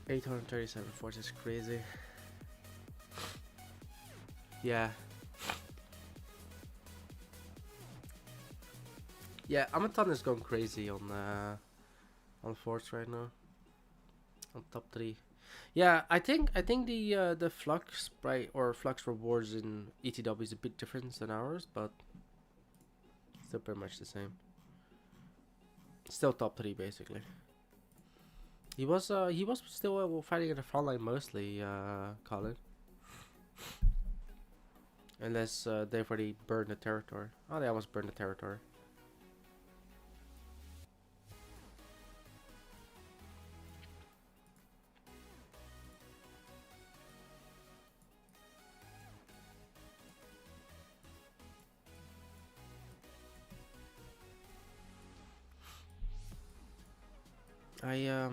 $837 forts is crazy. Yeah. Yeah, Amaton is going crazy on forts right now. On top 3. Yeah, I think the flux sprite or flux rewards in ETW is a bit different than ours, but still pretty much the same. Still top 3 basically. He was still fighting in the front line mostly, Colin. Unless they've already burned the territory. Oh, they almost burned the territory. I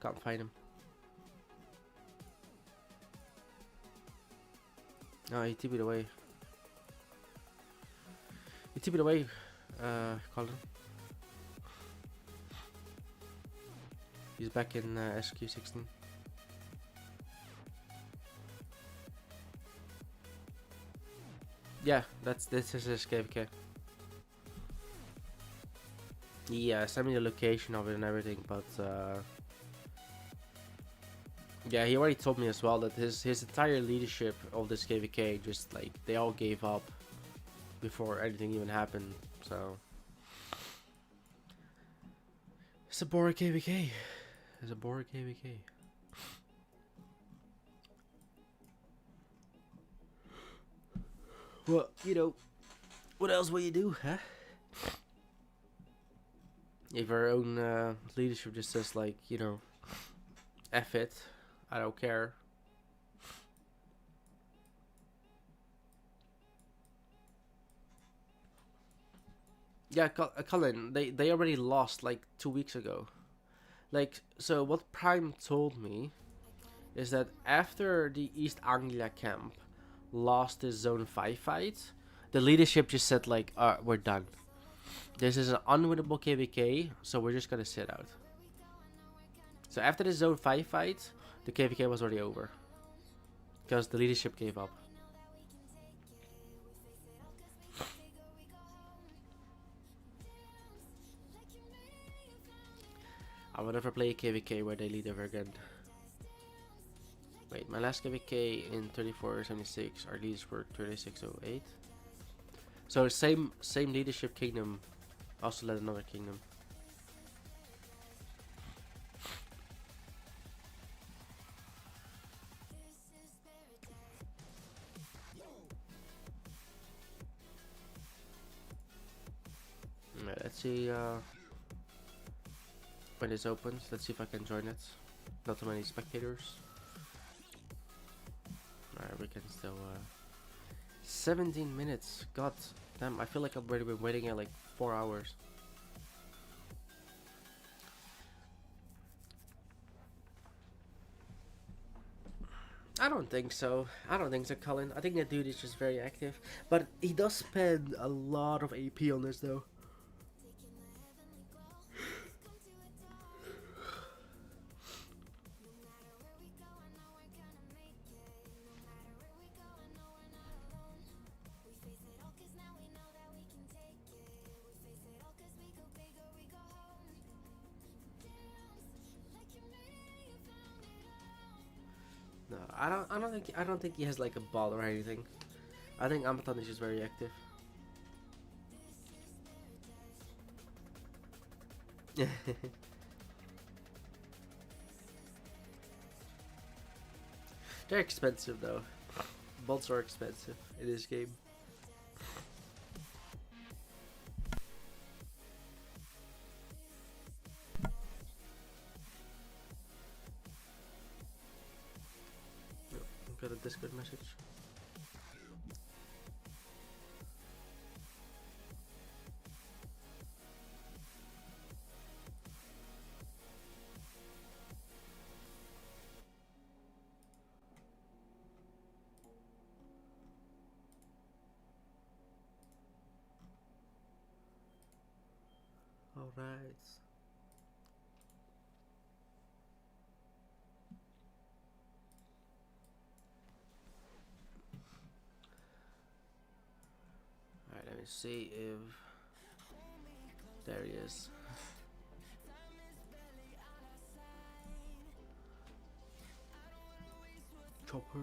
can't find him. No, he TP'd away. He TP'd away, Colin. He's back in SQ16. Yeah, this is his KVK. Yeah, send me the location of it and everything, but yeah, he already told me as well that his entire leadership of this KVK just like they all gave up before anything even happened. So it's a boring KVK. It's a boring KVK. Well, you know, what else will you do, huh? If our own leadership just says like, you know, F it, I don't care. Yeah, Colin, they already lost like 2 weeks ago. Like, so what Prime told me is that after the East Anglia camp lost his Zone 5 fight, the leadership just said like, we're done. This is an unwinnable KVK, so we're just gonna sit out. So after the Zone 5 fight, the KVK was already over. Because the leadership gave up. I will never play a KVK where they lead ever again. Wait, my last KVK in 3476, our leaders were 3608. So same leadership kingdom also led another kingdom. Alright, let's see when this opens. Let's see if I can join it. Not too many spectators. Alright, we can still 17 minutes. God, Damn, I feel like I've already been waiting here like 4 hours. I don't think so. I don't think so, Colin. I think that dude is just very active. But he does spend a lot of AP on this, though. No, I don't think he has like a ball or anything. I think Amaton is just very active. They're expensive though. Bolts are expensive in this game. Got a Discord message. All right. Alright, let me see if there he is. Chopper.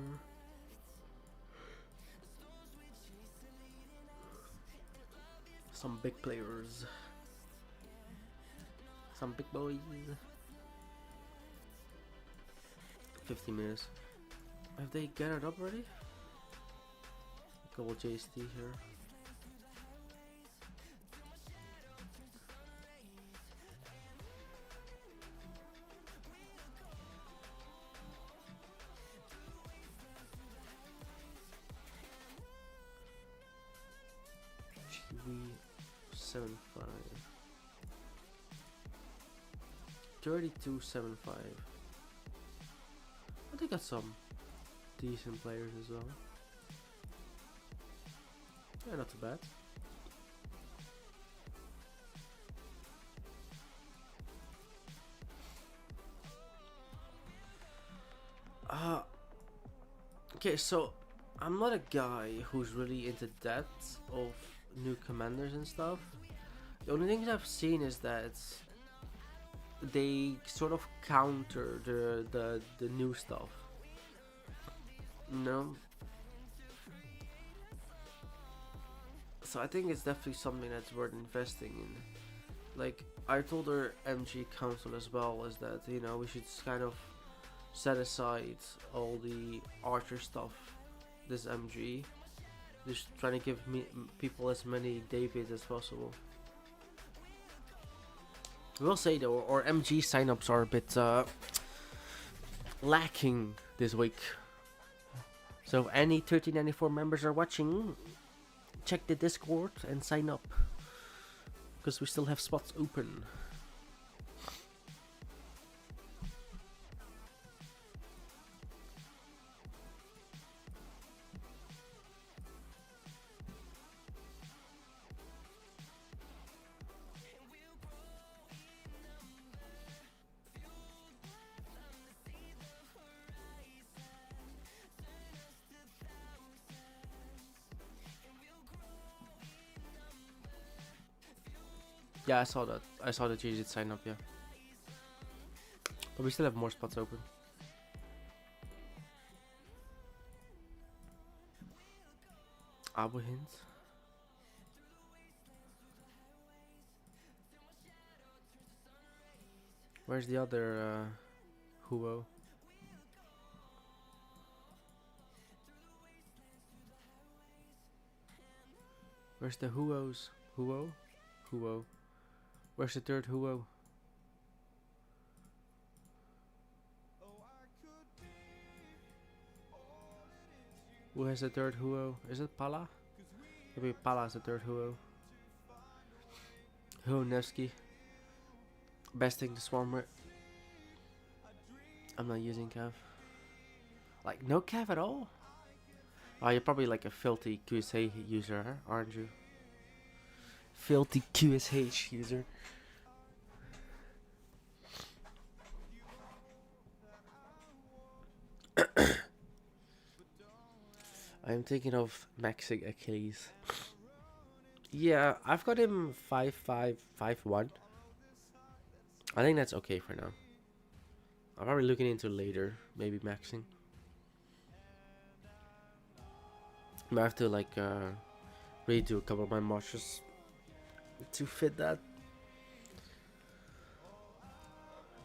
Some big players. Some big boys. 15 minutes. Have they gathered up already? Couple JST here. GV75 3275. I think got some decent players as well. Yeah, not too bad. Okay, so I'm not a guy who's really into depth of new commanders and stuff. The only things I've seen is that they sort of counter the new stuff. No. So I think it's definitely something that's worth investing in. Like I told our MG council as well, is that you know we should kind of set aside all the archer stuff this MG, just trying to give people as many Davids as possible. I will say though, our MG signups are a bit lacking this week. So if any 1394 members are watching, check the Discord and sign up, because we still have spots open. Yeah, I saw that. I saw that you did sign up, yeah. But we still have more spots open. Abu hint. Where's the other Huo? Where's the Huos? Huo? Huo. Where's the third Huo? Who has the third Huo? Is it Pala? Maybe Palace the third Huo. Huo Nevsky. Best thing to swarm with. I'm not using Cav. Like, no Cav at all? Oh, you're probably like a filthy QSA user, huh? Aren't you? Filthy QSH user. I'm thinking of maxing Achilles. Yeah, I've got him 5'5", 5'1". I think that's okay for now. I'm probably looking into later, maybe maxing. I have to like redo a couple of my marches to fit that.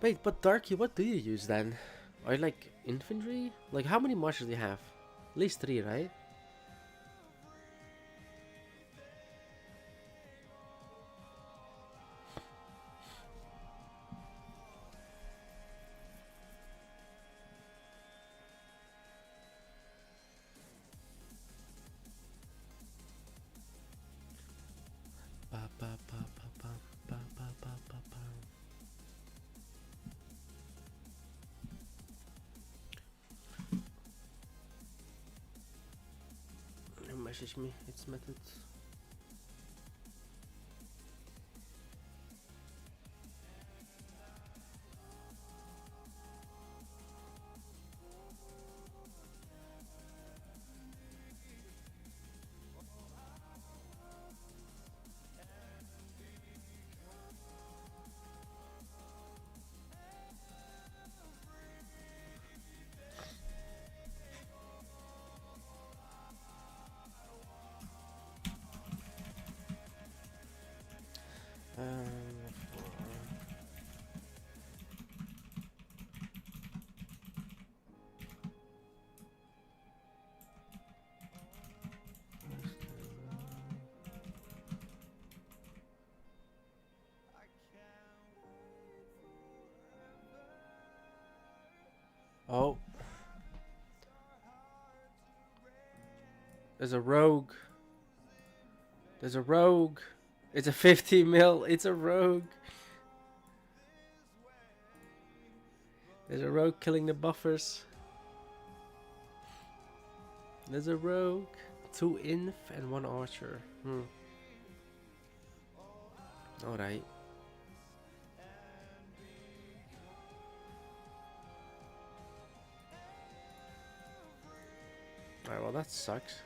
Wait, but Darky, what do you use then? Are you like infantry? Like how many marches do you have? At least 3, right? Ba, ba, ba, ba, ba, ba, ba, ba, ba, ba. Don't message me, it's method. Oh, there's a rogue. There's a rogue. It's a 50 mil. It's a rogue. There's a rogue killing the buffers. There's a rogue. 2 inf and 1 archer. Alright. Alright, well that sucks.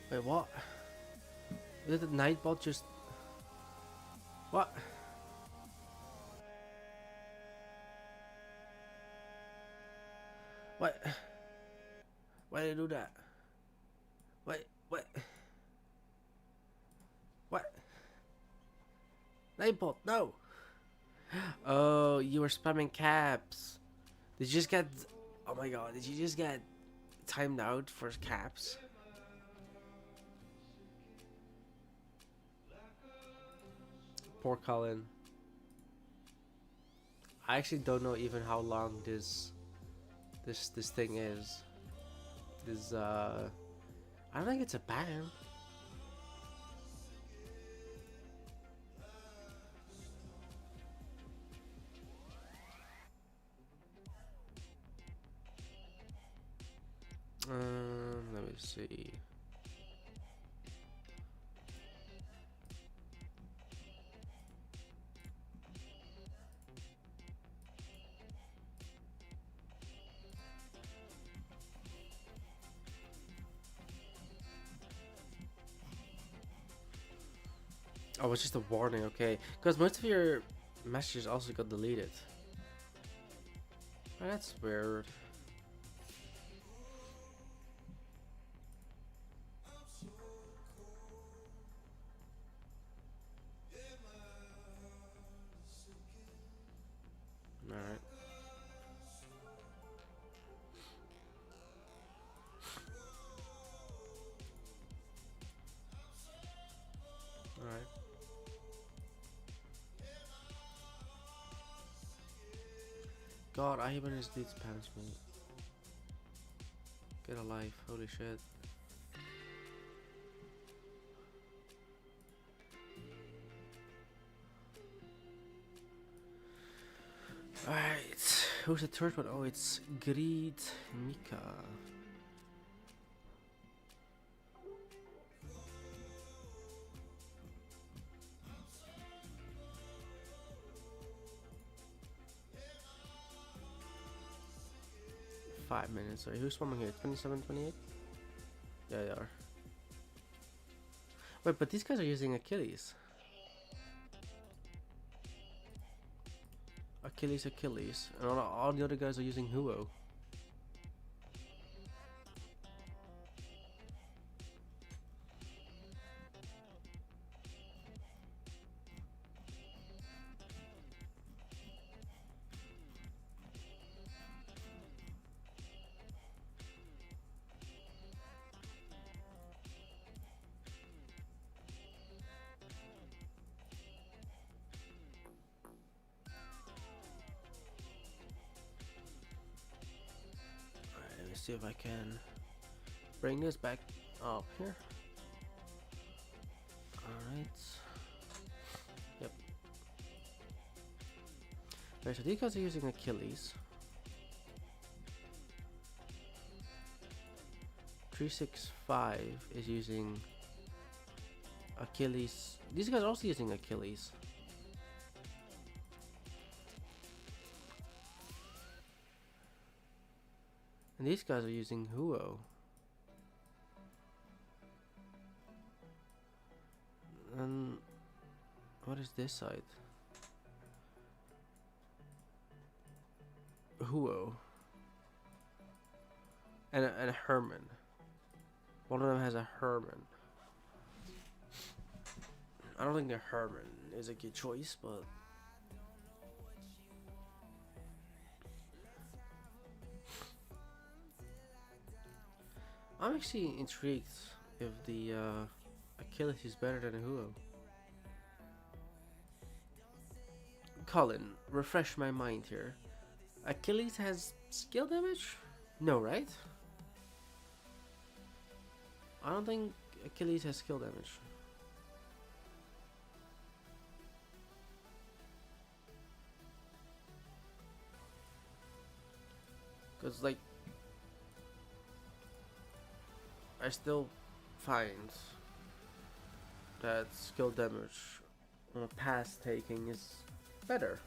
Wait, what? Did the Nightbot just... What? What? Why did you do that? What? What? What? Nightbot, no! Oh, you were spamming caps. Did you just get... Oh my god, did you just get timed out for caps? Poor Colin. I actually don't know even how long this thing is. This I don't think it's a ban. Let me see. Oh, it's just a warning, okay. Because most of your messages also got deleted. Oh, that's weird. Alright. Alright. God, I even just did Spanish, mate. Get a life, holy shit. Alright, who's the third one? Oh, it's Greed Mika. Five minutes. Sorry, who's swimming here? 27, 28? Yeah, they are. Wait, but these guys are using Achilles. Achilles. And all the other guys are using Huo. Let me see if I can bring this back up here. Alright. Yep. Okay, so these guys are using Achilles. 365 is using Achilles. These guys are also using Achilles. And these guys are using Huo. And what is this side? Huo. And a Herman. One of them has a Herman. I don't think the Herman is a good choice, but I'm actually intrigued if the Achilles is better than a Huo. Colin, refresh my mind here. Achilles has skill damage? No, right? I don't think Achilles has skill damage. Cause like I still find that skill damage on a pass taking is better.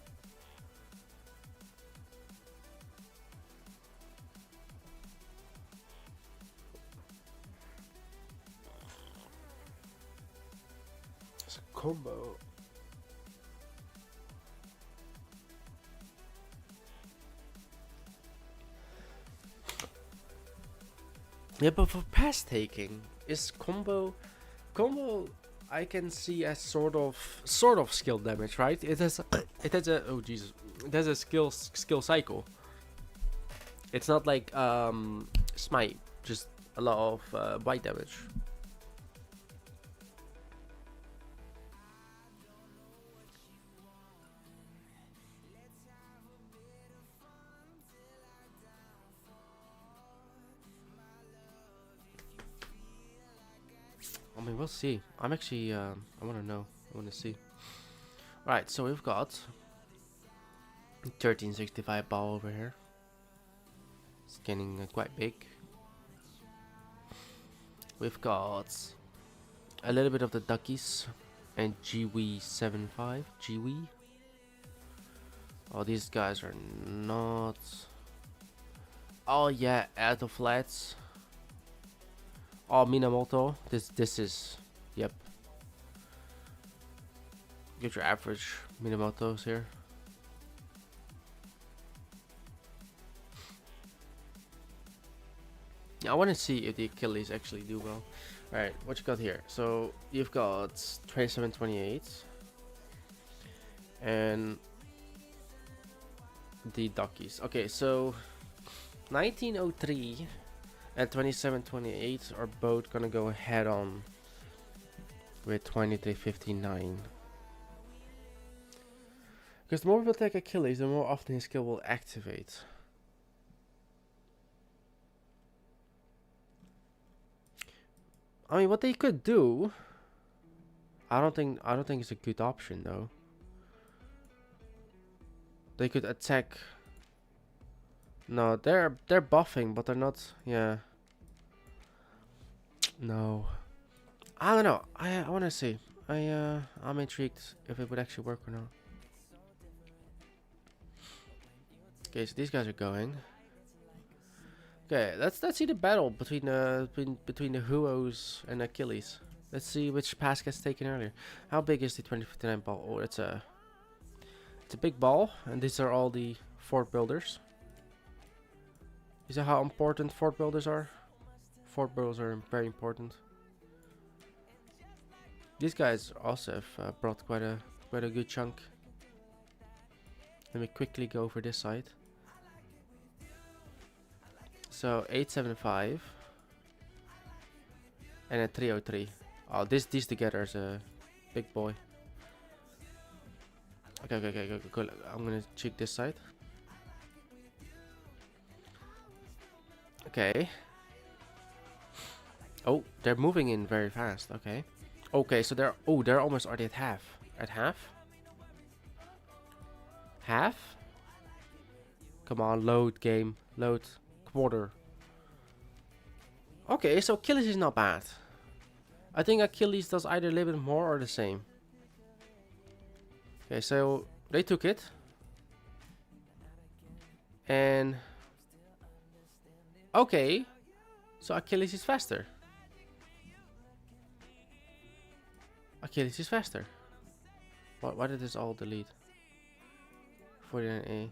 It's a combo. Yeah, but for pass taking, is combo I can see as sort of skill damage, right? It has a oh Jesus, it has a skill cycle. It's not like smite, just a lot of bite damage. mean, we'll see. I'm actually, I want to know. I want to see. Right, so we've got 1365 ball over here. It's getting quite big. We've got a little bit of the duckies and GW75. GW. Oh, these guys are not. Oh yeah, Ato flats. Oh, Minamoto. This is. Yep. Get your average Minamotos here. I want to see if the Achilles actually do well. Alright, what you got here? So, you've got 2728. And the duckies. Okay, so 1903 and 2728 are both gonna go head on with 2359. Because the more we attack Achilles, the more often his skill will activate. I mean, what they could do, I don't think it's a good option though. They could attack. No, they're buffing, but they're not. Yeah. No. I don't know. I want to see. I'm intrigued if it would actually work or not. Okay, so these guys are going. Okay, let's see the battle between the Huos and Achilles. Let's see which pass gets taken earlier. How big is the 2059 ball? Oh, it's a big ball, and these are all the fort builders. Is that how important fort builders are? Fort builders are very important. These guys also have brought quite a good chunk. Let me quickly go over this side. So 875 and a 303. Oh, these together is a big boy. Okay, go. I'm gonna check this side. Okay. Oh, they're moving in very fast. Okay. Okay, so they're almost already at half. At half? Half? Come on, load game. Load. Quarter. Okay, so Achilles is not bad. I think Achilles does either a little bit more or the same. Okay, so they took it. And okay. So Achilles is faster. Achilles is faster. Why did this all delete? 49A.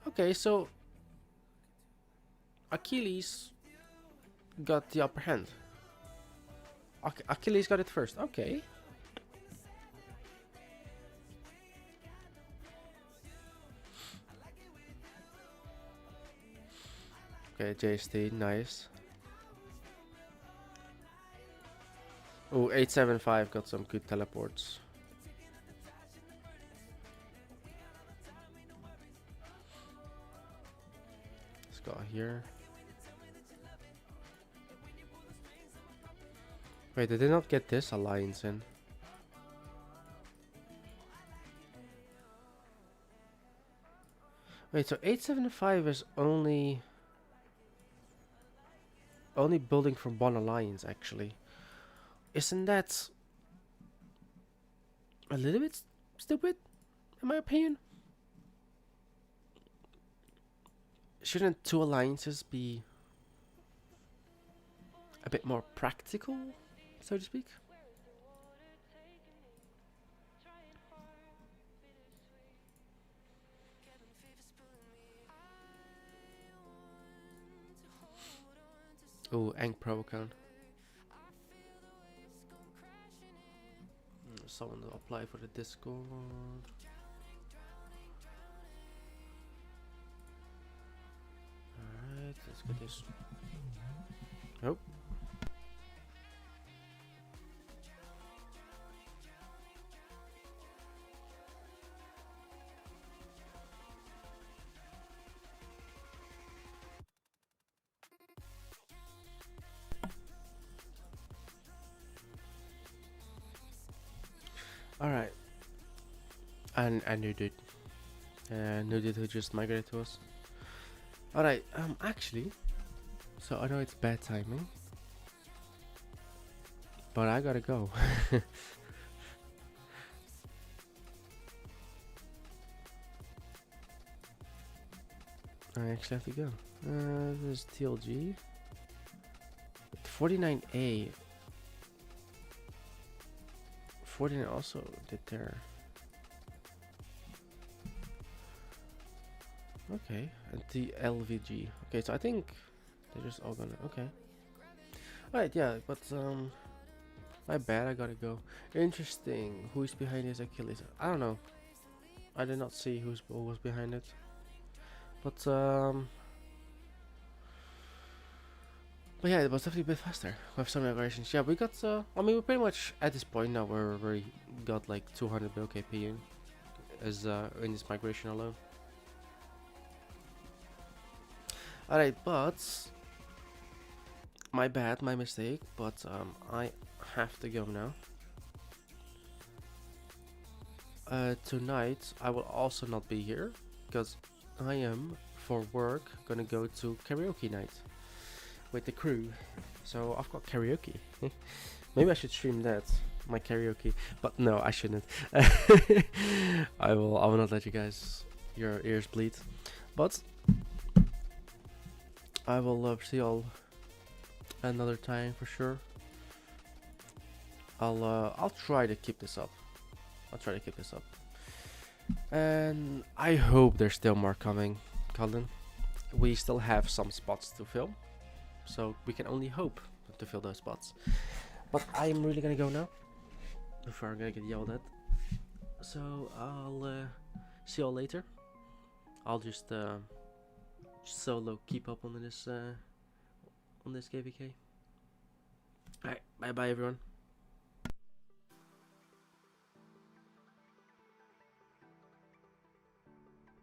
Okay, so Achilles got the upper hand. Achilles got it first. Okay. Okay, JST, nice. Oh, 875 got some good teleports. Let's go here. Wait, did they not get this alliance in? Wait, so 875 is only building from one alliance actually. Isn't that a little bit stupid, in my opinion? Shouldn't two alliances be a bit more practical, so to speak? Oh, Ang Pro account. Someone to apply for the Discord. Alright, let's get this. Oh. Alright. And new dude. New dude who just migrated to us. Alright, actually, so I know it's bad timing, but I gotta go. I actually have to go. This is TLG. 49A. 49 also did there. Okay, and the LVG. Okay, so I think they're just all gonna. Okay. Alright, yeah, but my bad. I gotta go. Interesting. Who is behind this Achilles? I don't know. I did not see who was behind it. But yeah, it was definitely a bit faster with some migrations. Yeah, we got. I mean, we're pretty much at this point now where we got like 200 mil KP as in this migration alone. Alright, but my bad, my mistake. But I have to go now. Tonight I will also not be here because I am for work gonna go to karaoke night with the crew. So I've got karaoke. Maybe I should stream that, my karaoke, but no, I shouldn't. I will not let you guys your ears bleed. But I will see y'all another time for sure. I'll try to keep this up. And I hope there's still more coming, Colin. We still have some spots to fill, so we can only hope to fill those spots. But I'm really gonna go now before I'm gonna get yelled at. So I'll see y'all later. I'll just solo keep up on this KVK. Alright, bye bye everyone.